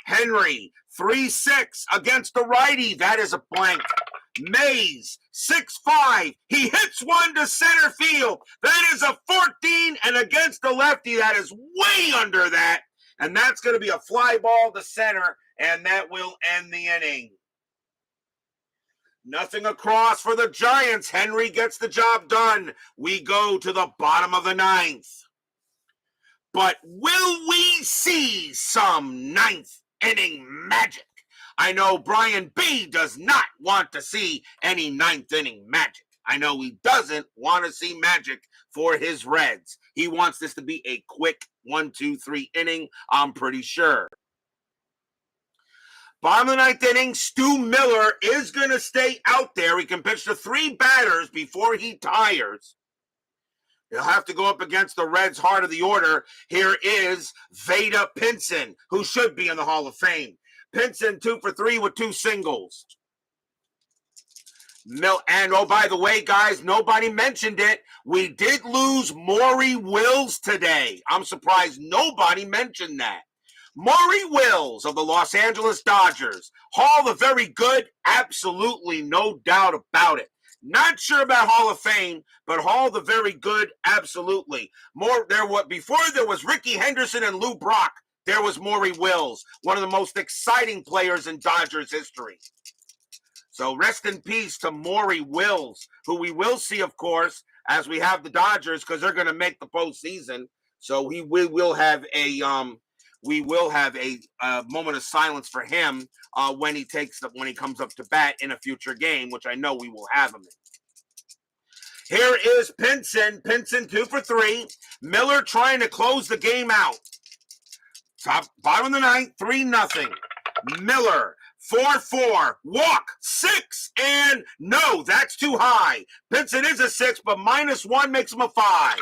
Henry, 3-6 against the righty. That is a blank. Mays, 6-5. He hits 1 to center field. That is a 14, and against the lefty, that is way under that. And that's going to be a fly ball to center, and that will end the inning. Nothing across for the Giants. Henry gets the job done. We go to the bottom of the 9th. But will we see some 9th inning magic? I know Brian B. does not want to see any 9th inning magic. I know he doesn't want to see magic for his Reds. He wants this to be a quick 1, 2, 3 inning, I'm pretty sure. Bottom of the 9th inning, Stu Miller is going to stay out there. He can pitch to 3 batters before he tires. He'll have to go up against the Reds' heart of the order. Here is Vada Pinson, who should be in the Hall of Fame. Pinson 2 for 3 with 2 singles. And oh, by the way, guys, nobody mentioned it. We did lose Maury Wills today. I'm surprised nobody mentioned that. Maury Wills of the Los Angeles Dodgers. Hall of Very Good? Absolutely, no doubt about it. Not sure about Hall of Fame, but Hall of the Very Good? Absolutely. Before there was Ricky Henderson and Lou Brock. there was Maury Wills, one of the most exciting players in Dodgers history. So rest in peace to Maury Wills, who we will see, of course, as we have the Dodgers, because they're going to make the postseason. So we will have a moment of silence for him when he comes up to bat in a future game, which I know we will have him in. Here is Pinson. Pinson 2 for 3. Miller trying to close the game out. Bottom of the ninth, 3-0. Miller 4-4. Walk 6, and no, that's too high. Pinson is a 6, but -1 makes him a 5.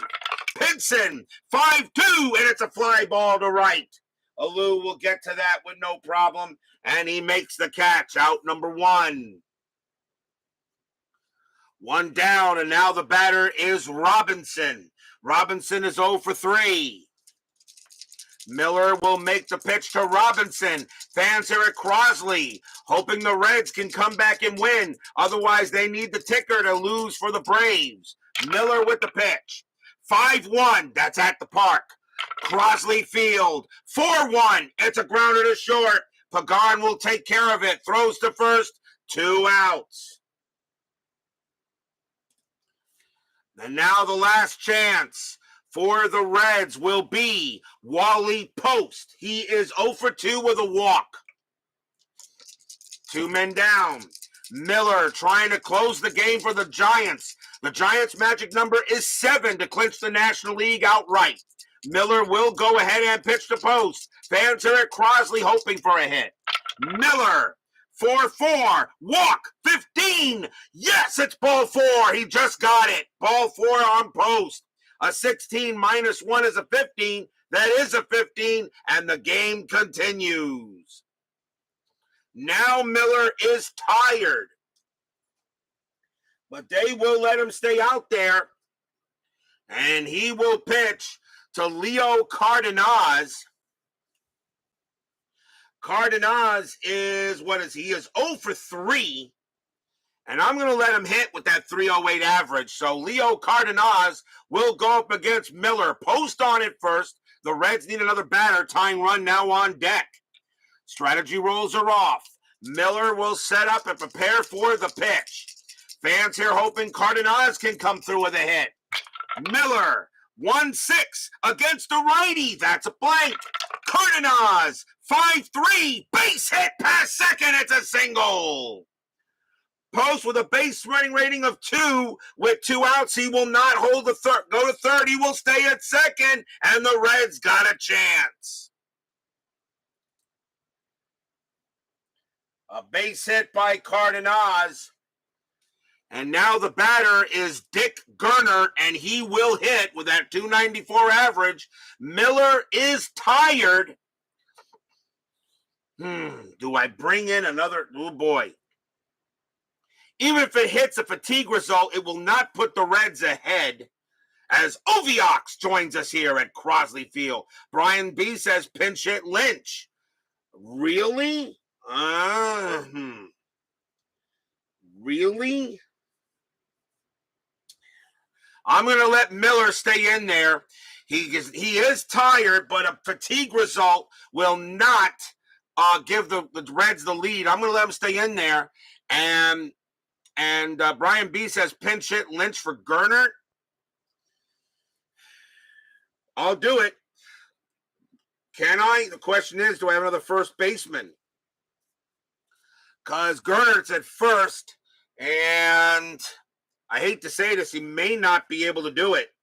Pinson 5-2, and it's a fly ball to right. Alou will get to that with no problem, and he makes the catch. Out number 1. 1 down, and now the batter is Robinson. Robinson is 0 for 3. Miller will make the pitch to Robinson. Fans here at Crosley hoping the Reds can come back and win. Otherwise, they need the ticker to lose for the Braves. Miller with the pitch. 5-1. That's at the park. Crosley Field. 4-1. It's a grounder to short. Pagan will take care of it. Throws to first. 2 outs. And now the last chance for the Reds will be Wally Post. He is 0 for 2 with a walk. 2 men down. Miller trying to close the game for the Giants. The Giants' magic number is 7 to clinch the National League outright. Miller will go ahead and pitch to Post. Fans are at Crosley hoping for a hit. Miller 4-4. Walk 15. Yes, it's ball 4. He just got it. Ball 4 on Post. A 16 -1 is a 15. That is a 15, and the game continues. Now Miller is tired, but they will let him stay out there, and he will pitch to Leo Cardenas. Cardenas is, he is 0 for 3. And I'm going to let him hit with that 308 average. So Leo Cardenas will go up against Miller. Post on it first. The Reds need another batter. Tying run now on deck. Strategy rolls are off. Miller will set up and prepare for the pitch. Fans here hoping Cardenas can come through with a hit. Miller 1-6 against the righty. That's a blank. Cardenas 5-3. Base hit past second. It's a single. Post with a base running rating of 2 with 2 outs. He will not hold the third. Go to third. He will stay at second, and the Reds got a chance. A base hit by Cardenas. And now the batter is Dick Gernert, and he will hit with that 294 average. Miller is tired. Do I bring in another? Oh, boy. Even if it hits a fatigue result, it will not put the Reds ahead, as Oviox joins us here at Crosley Field. Brian B. says pinch hit Lynch. Really? Really? I'm going to let Miller stay in there. He is tired, but a fatigue result will not give the Reds the lead. I'm going to let him stay in there. And Brian B. says pinch hit Lynch for Gernert. I'll do it. Can I? The question is, do I have another first baseman? Because Gernert's at first, and I hate to say this, he may not be able to do it.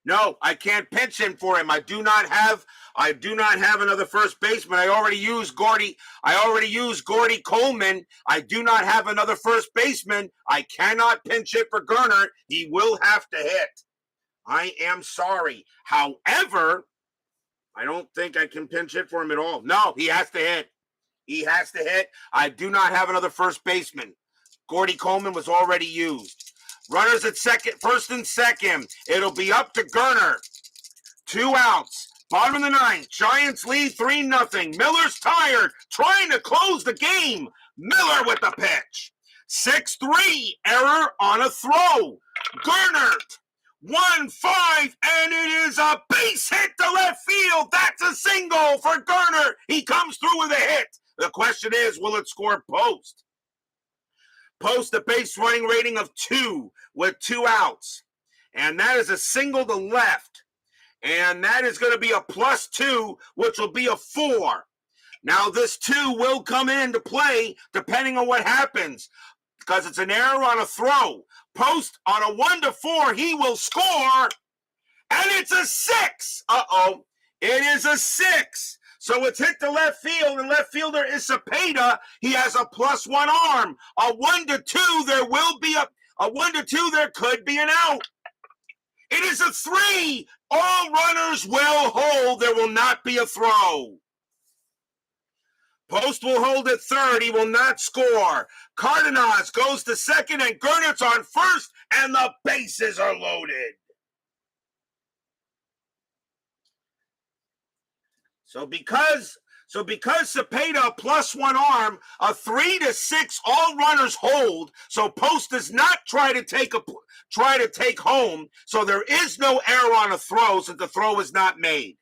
No, I can't pinch him for him. I do not have another first baseman. I already used Gordy Coleman. I do not have another first baseman. I cannot pinch hit for Gernert. He will have to hit. I am sorry. However, I don't think I can pinch hit for him at all. No, he has to hit. He has to hit. I do not have another first baseman. Gordy Coleman was already used. Runners at first and second. It'll be up to Gernert. 2 outs. Bottom of the ninth. Giants lead 3-0. Miller's tired. Trying to close the game. Miller with the pitch. 6-3. Error on a throw. Gernert 1-5, and it is a base hit to left field. That's a single for Garner. He comes through with a hit. The question is, will it score post? Post a base running rating of 2 with 2 outs. And that is a single to left. And that is going to be a +2, which will be a 4. Now, this 2 will come into play depending on what happens, because it's an error on a throw. Post on a 1-4, he will score, and it's a 6. Uh-oh. It is a 6. So it's hit to left field, and left fielder is Cepeda. He has a +1 arm. A 1-2, there will be a 1-2, there could be an out. It is a 3. All runners will hold. There will not be a throw. Post will hold at third. He will not score. Cardenas goes to second, and Gernitz on first, and the bases are loaded. So because Cepeda a +1 arm, a 3-6, all runners hold. So Post does not try to take home. So there is no error on a throw, since the throw is not made.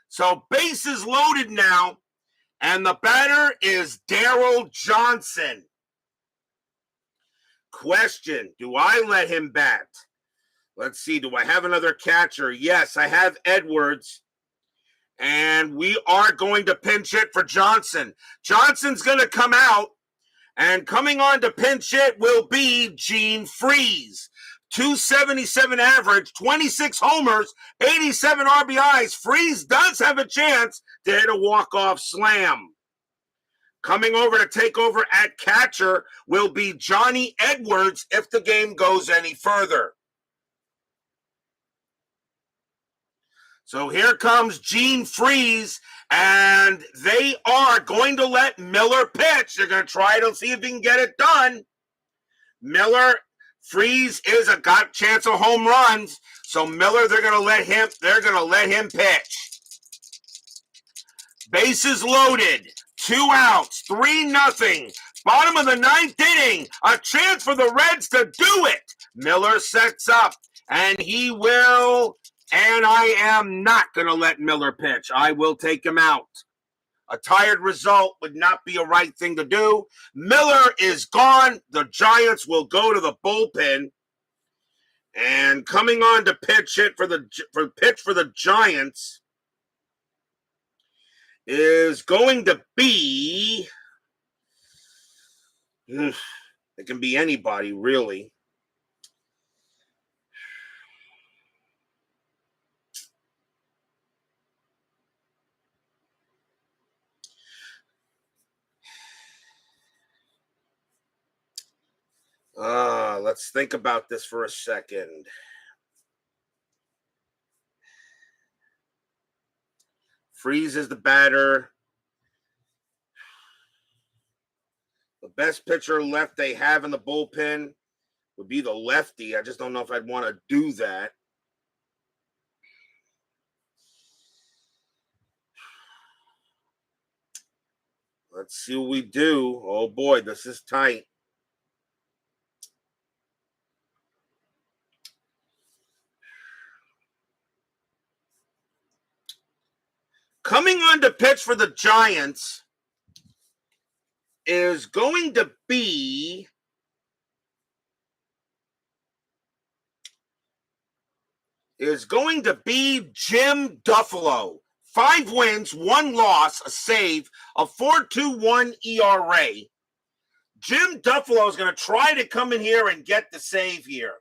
So bases loaded now. And the batter is Daryl Johnson. Question, do I let him bat? Let's see, do I have another catcher? Yes, I have Edwards. And we are going to pinch hit for Johnson. Johnson's going to come out. And coming on to pinch hit will be Gene Freeze. 277 average, 26 homers, 87 RBIs. Freeze does have a chance to hit a walk-off slam. Coming over to take over at catcher will be Johnny Edwards if the game goes any further. So here comes Gene Freeze, and they are going to let Miller pitch. They're going to try to see if he can get it done. Freeze is a got chance of home runs, so Miller, they're going to let him pitch. Bases loaded, 2 outs, 3-0. Bottom of the 9th inning, a chance for the Reds to do it. Miller sets up, and he will, and I am not going to let Miller pitch. I will take him out. A tired result would not be a right thing to do. Miller is gone. The Giants will go to the bullpen. And coming on to pitch for the Giants is going to be, it can be anybody, really. Let's think about this for a second. Freeze is the batter. The best pitcher left they have in the bullpen would be the lefty. I just don't know if I'd want to do that. Let's see what we do. Oh, boy, this is tight. Coming on to pitch for the Giants is going to be Jim Duffalo. 5 wins, 1 loss, a save, a 4.21 ERA. Jim Duffalo is going to try to come in here and get the save here.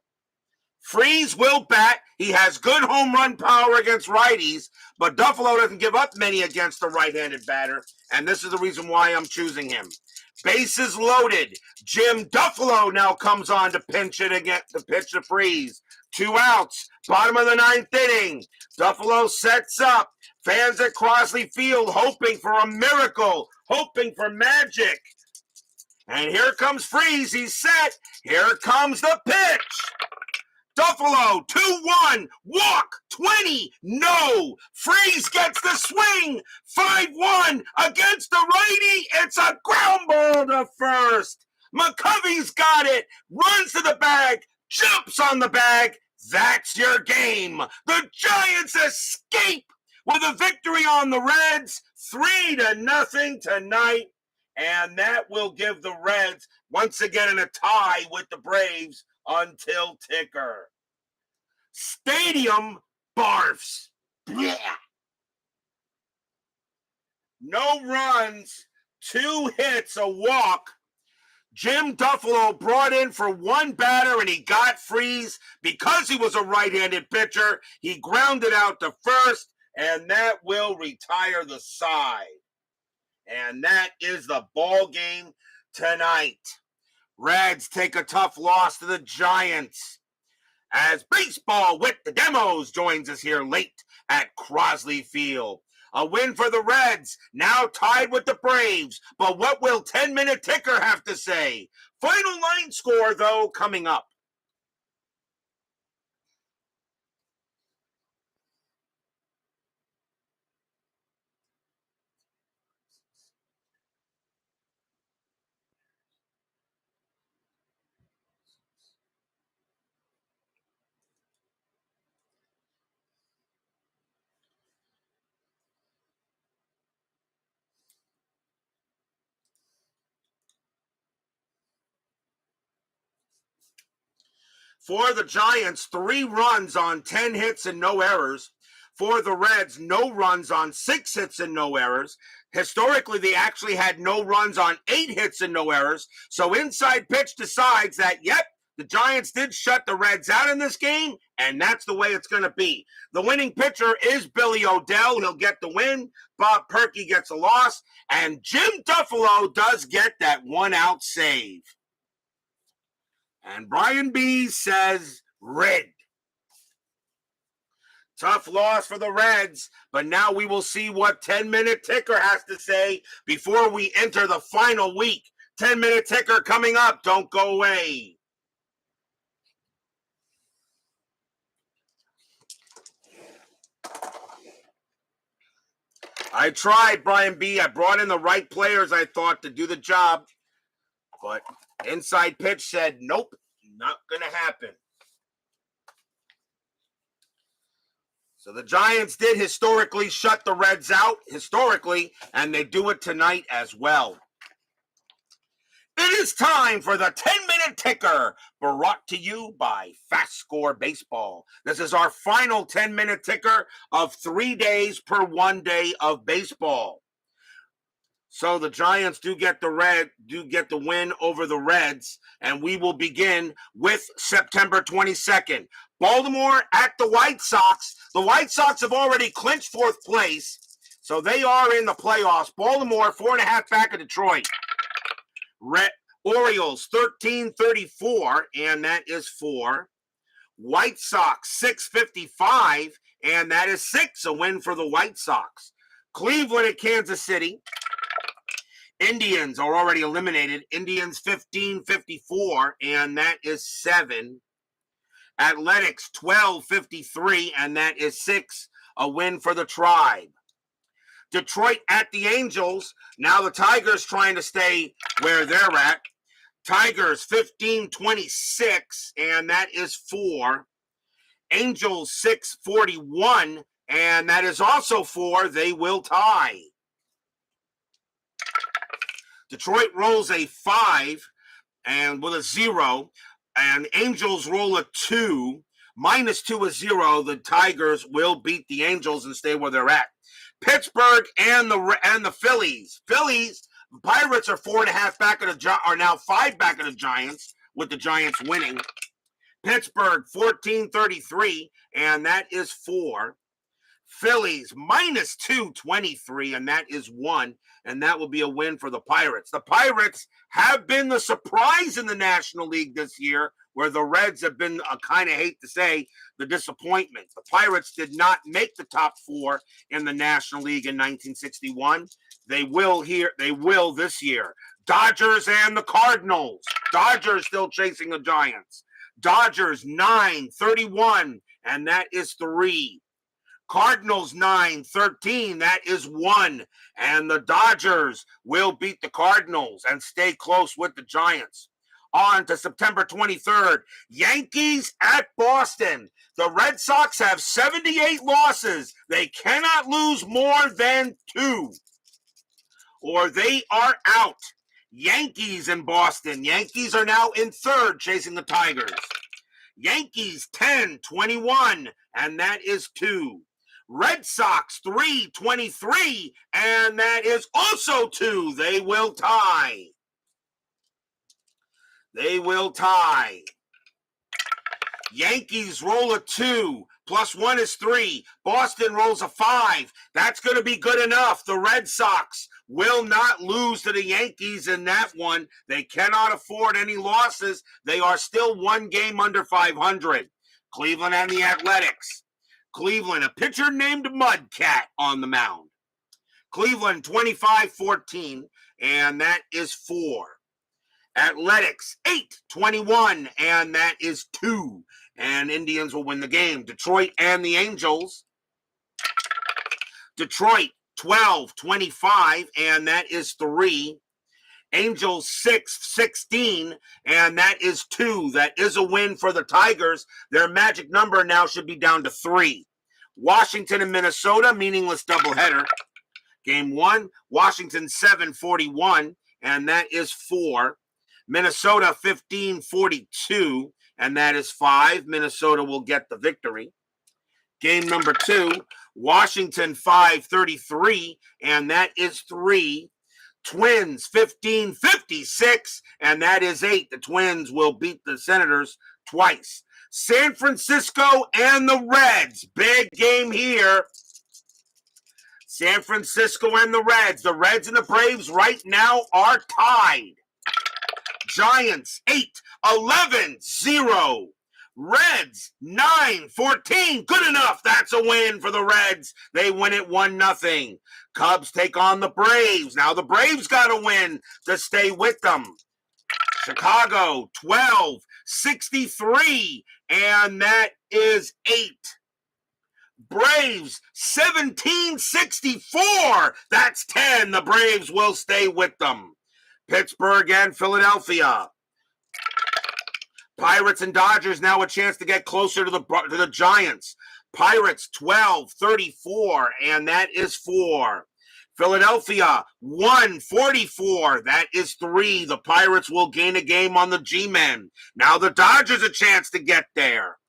Freeze will bat. He has good home run power against righties, but Duffalo doesn't give up many against the right-handed batter, and this is the reason why I'm choosing him. Bases loaded. Jim Duffalo now comes on to pinch it again, to pitch to Freeze. 2 outs. Bottom of the 9th inning. Duffalo sets up. Fans at Crosley Field hoping for a miracle, hoping for magic. And here comes Freeze. He's set. Here comes the pitch. Duffalo, 2-1, walk, 20, no. Freeze gets the swing, 5-1 against the righty. It's a ground ball to first. McCovey's got it, runs to the bag, jumps on the bag, That's your game. The Giants escape with a victory on the Reds, 3-0 tonight. And that will give the Reds once again in a tie with the Braves until ticker. Stadium barfs. Yeah. No runs, 2 hits, a walk. Jim Duffalo brought in for one batter and he got freeze because he was a right-handed pitcher. He grounded out to first, and that will retire the side. And that is the ball game tonight. Reds take a tough loss to the Giants. As Baseball with the Demos joins us here late at Crosley Field. A win for the Reds, now tied with the Braves. But what will 10-minute ticker have to say? Final line score, though, coming up. For the Giants, 3 runs on 10 hits and no errors. For the Reds, no runs on 6 hits and no errors. Historically, they actually had no runs on 8 hits and no errors. So Inside Pitch decides that, yep, the Giants did shut the Reds out in this game, and that's the way it's going to be. The winning pitcher is Billy O'Dell. He'll get the win. Bob Purkey gets a loss. And Jim Duffalo does get that 1-out save. And Brian B says red. Tough loss for the Reds, but now we will see what 10-minute ticker has to say before we enter the final week. 10-minute ticker coming up. Don't go away. I tried, Brian B. I brought in the right players, I thought, to do the job. But Inside Pitch said, nope, not going to happen. So the Giants did historically shut the Reds out, and they do it tonight as well. It is time for the 10-minute ticker, brought to you by FastScore Baseball. This is our final 10-minute ticker of 3 days per 1 day of baseball. So the Giants do get the win over the Reds, and we will begin with September 22nd. Baltimore at the White Sox. The White Sox have already clinched 4th place, so they are in the playoffs. Baltimore 4.5 back of Detroit. Orioles 13-34, and that is 4. White Sox 655, and that is 6, a win for the White Sox. Cleveland at Kansas City. Indians are already eliminated. Indians 15-54, and that is 7. Athletics 12-53, and that is 6, a win for the Tribe. Detroit at the Angels. Now the Tigers trying to stay where they're at. Tigers 15-26, and that is 4. Angels 6-41, and that is also 4. They will tie. Detroit rolls a 5 and with a 0, and Angels roll a 2. -2 is 0. The Tigers will beat the Angels and stay where they're at. Pittsburgh and the Phillies. Pirates are 4.5 back of are now 5 back of the Giants, with the Giants winning. Pittsburgh 14-33, and that is 4. Phillies -223, and that is 1, and that will be a win for the Pirates. The Pirates have been the surprise in the National League this year, where the Reds have been, I kind of hate to say, the disappointment. The Pirates did not make the top 4 in the National League in 1961. They will this year. Dodgers and the Cardinals. Dodgers still chasing the Giants. Dodgers 9-31, and that is 3. Cardinals 9-13, that is 1. And the Dodgers will beat the Cardinals and stay close with the Giants. On to September 23rd, Yankees at Boston. The Red Sox have 78 losses. They cannot lose more than 2, or they are out. Yankees in Boston. Yankees are now in 3rd, chasing the Tigers. Yankees 10-21, and that is 2. Red Sox 3-23, and that is also 2. They will tie. They will tie. Yankees roll a 2, plus 1 is 3. Boston rolls a 5. That's going to be good enough. The Red Sox will not lose to the Yankees in that one. They cannot afford any losses. They are still 1 game under 500. Cleveland and the Athletics. Cleveland, a pitcher named Mudcat on the mound. Cleveland 25-14, and that is 4. Athletics 8-21, and that is 2. And Indians will win the game. Detroit and the Angels. Detroit 12-25, and that is 3. Angels 6-16, and that is 2. That is a win for the Tigers. Their magic number now should be down to 3. Washington and Minnesota, meaningless doubleheader. Game 1, Washington 7-41, and that is 4. Minnesota 15-42, and that is 5. Minnesota will get the victory. Game number 2, Washington 5-33, and that is 3. Twins 15-56, and that is 8. The Twins will beat the Senators twice. San Francisco and the Reds. Big game here. San Francisco and the Reds. The Reds and the Braves right now are tied. Giants 8-11-0. Reds 9-14. Good enough. That's a win for the Reds. They win it 1-0. Cubs take on the Braves. Now the Braves got to win to stay with them. Chicago 12-63, and that is 8. Braves 17-64. That's 10. The Braves will stay with them. Pittsburgh and Philadelphia. Pirates and Dodgers now a chance to get closer to the Giants. Pirates 12-34, and that is 4. Philadelphia 1-44, that is 3. The Pirates will gain a game on the G-Men. Now the Dodgers a chance to get there.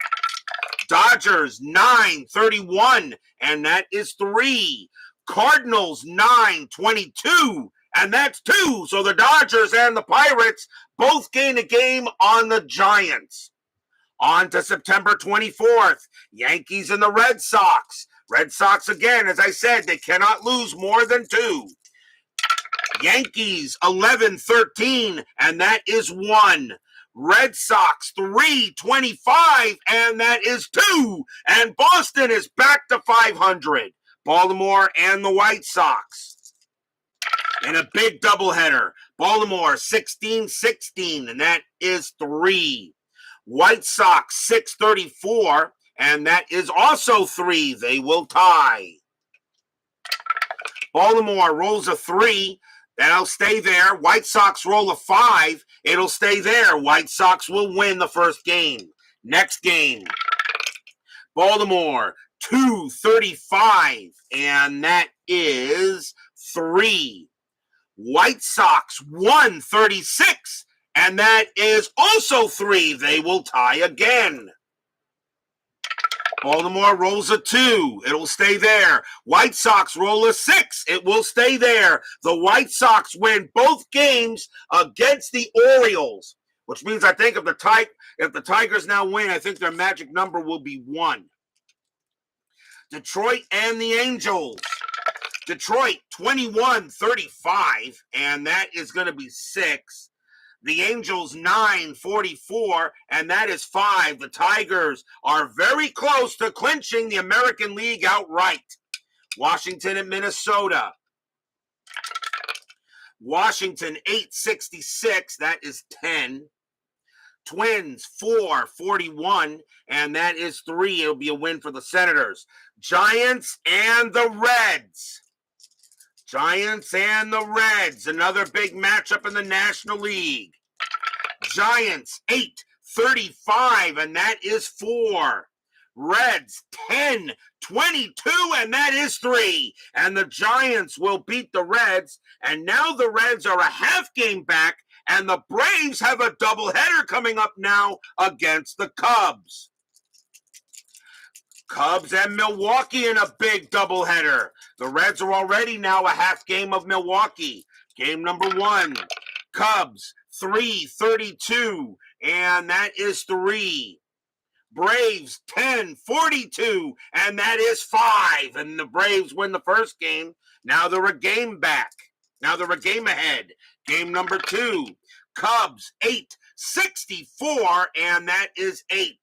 Dodgers 9-31, and that is 3. Cardinals 9-22, and that's 2. So the Dodgers and the Pirates both gain a game on the Giants. On to September 24th, Yankees and the Red Sox. Red Sox again, as I said, they cannot lose more than 2. Yankees 11-13, and that is 1. Red Sox 3-25, and that is 2. And Boston is back to 500. Baltimore and the White Sox. And a big doubleheader. Baltimore 16-16, and that is 3. White Sox 6-34, and that is also 3. They will tie. Baltimore rolls a 3. That'll stay there. White Sox roll a 5. It'll stay there. White Sox will win the first game. Next game. Baltimore 2-35, and that is 3. White Sox 1-36, and that is also 3. They will tie again. Baltimore rolls a 2. It'll stay there. White Sox roll a 6. It will stay there. The White Sox win both games against the Orioles, which means I think if the Tigers now win, I think their magic number will be 1. Detroit and the Angels. Detroit 21-35, and that is going to be 6. The Angels 9-44, and that is 5. The Tigers are very close to clinching the American League outright. Washington and Minnesota. Washington 8-66, that is 10. Twins 4-41, and that is 3. It'll be a win for the Senators. Giants and the Reds. Giants and the Reds, another big matchup in the National League. Giants 8-35, and that is 4. Reds 10-22, and that is 3. And the Giants will beat the Reds, and now the Reds are a half game back, and the Braves have a doubleheader coming up now against the Cubs. Cubs and Milwaukee in a big doubleheader. The Reds are already now a half game of Milwaukee. Game number 1, Cubs 3-32, and that is 3. Braves 10-42, and that is 5. And the Braves win the first game. Now they're a game back. Now they're a game ahead. Game number 2, Cubs 8-64, and that is 8.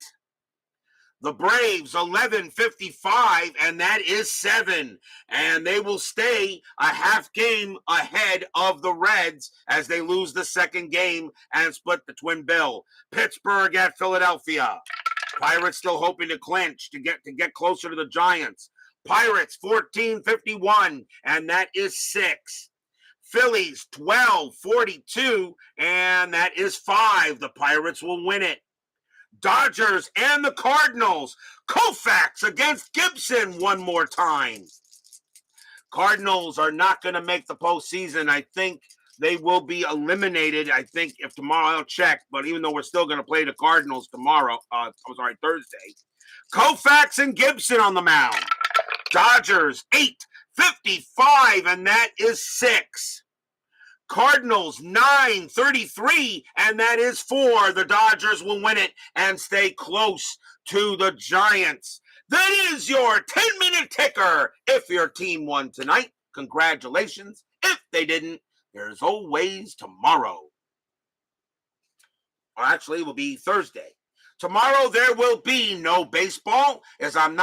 The Braves 11-55, and that is 7. And they will stay a half game ahead of the Reds as they lose the second game and split the twin bill. Pittsburgh at Philadelphia. Pirates still hoping to clinch to get closer to the Giants. Pirates 14-51, and that is 6. Phillies 12-42, and that is 5. The Pirates will win it. Dodgers and the Cardinals. Koufax against Gibson one more time. Cardinals are not going to make the postseason. I think they will be eliminated. I think if tomorrow, I'll check, but even though we're still going to play the Cardinals tomorrow, Thursday. Koufax and Gibson on the mound. Dodgers 8-55, and that is 6. Cardinals 9-33, and that is 4. The Dodgers will win it and stay close to the Giants. That is your 10-minute ticker. If your team won tonight, congratulations. If they didn't, there's always tomorrow. Or actually, it will be Thursday. Tomorrow there will be no baseball as I'm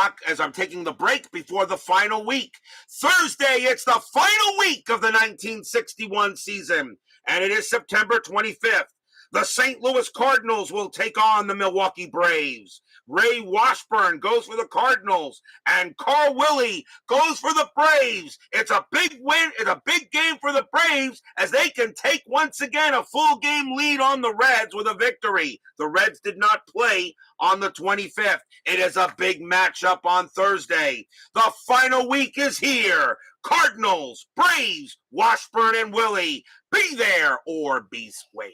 taking the break before the final week. Thursday, it's the final week of the 1961 season, and it is September 25th. The St. Louis Cardinals will take on the Milwaukee Braves. Ray Washburn goes for the Cardinals, and Carl Willie goes for the Braves. It's a big win. It's a big game for the Braves as they can take once again a full game lead on the Reds with a victory. The Reds did not play on the 25th. It is a big matchup on Thursday. The final week is here. Cardinals, Braves, Washburn, and Willie. Be there or be square.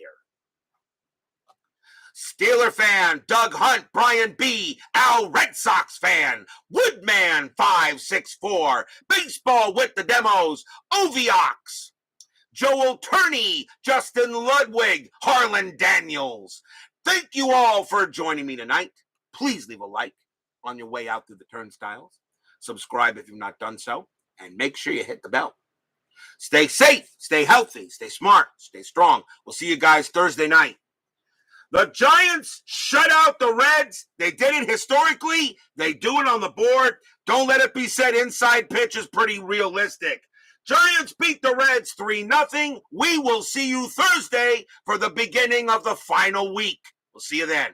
Steeler fan, Doug Hunt, Brian B., Al Red Sox fan, Woodman 564, Baseball with the Demos, Oviox, Joel Turney, Justin Ludwig, Harlan Daniels. Thank you all for joining me tonight. Please leave a like on your way out through the turnstiles. Subscribe if you've not done so, and make sure you hit the bell. Stay safe, stay healthy, stay smart, stay strong. We'll see you guys Thursday night. The Giants shut out the Reds. They did it historically. They do it on the board. Don't let it be said inside pitch is pretty realistic. Giants beat the Reds 3-0. We will see you Thursday for the beginning of the final week. We'll see you then.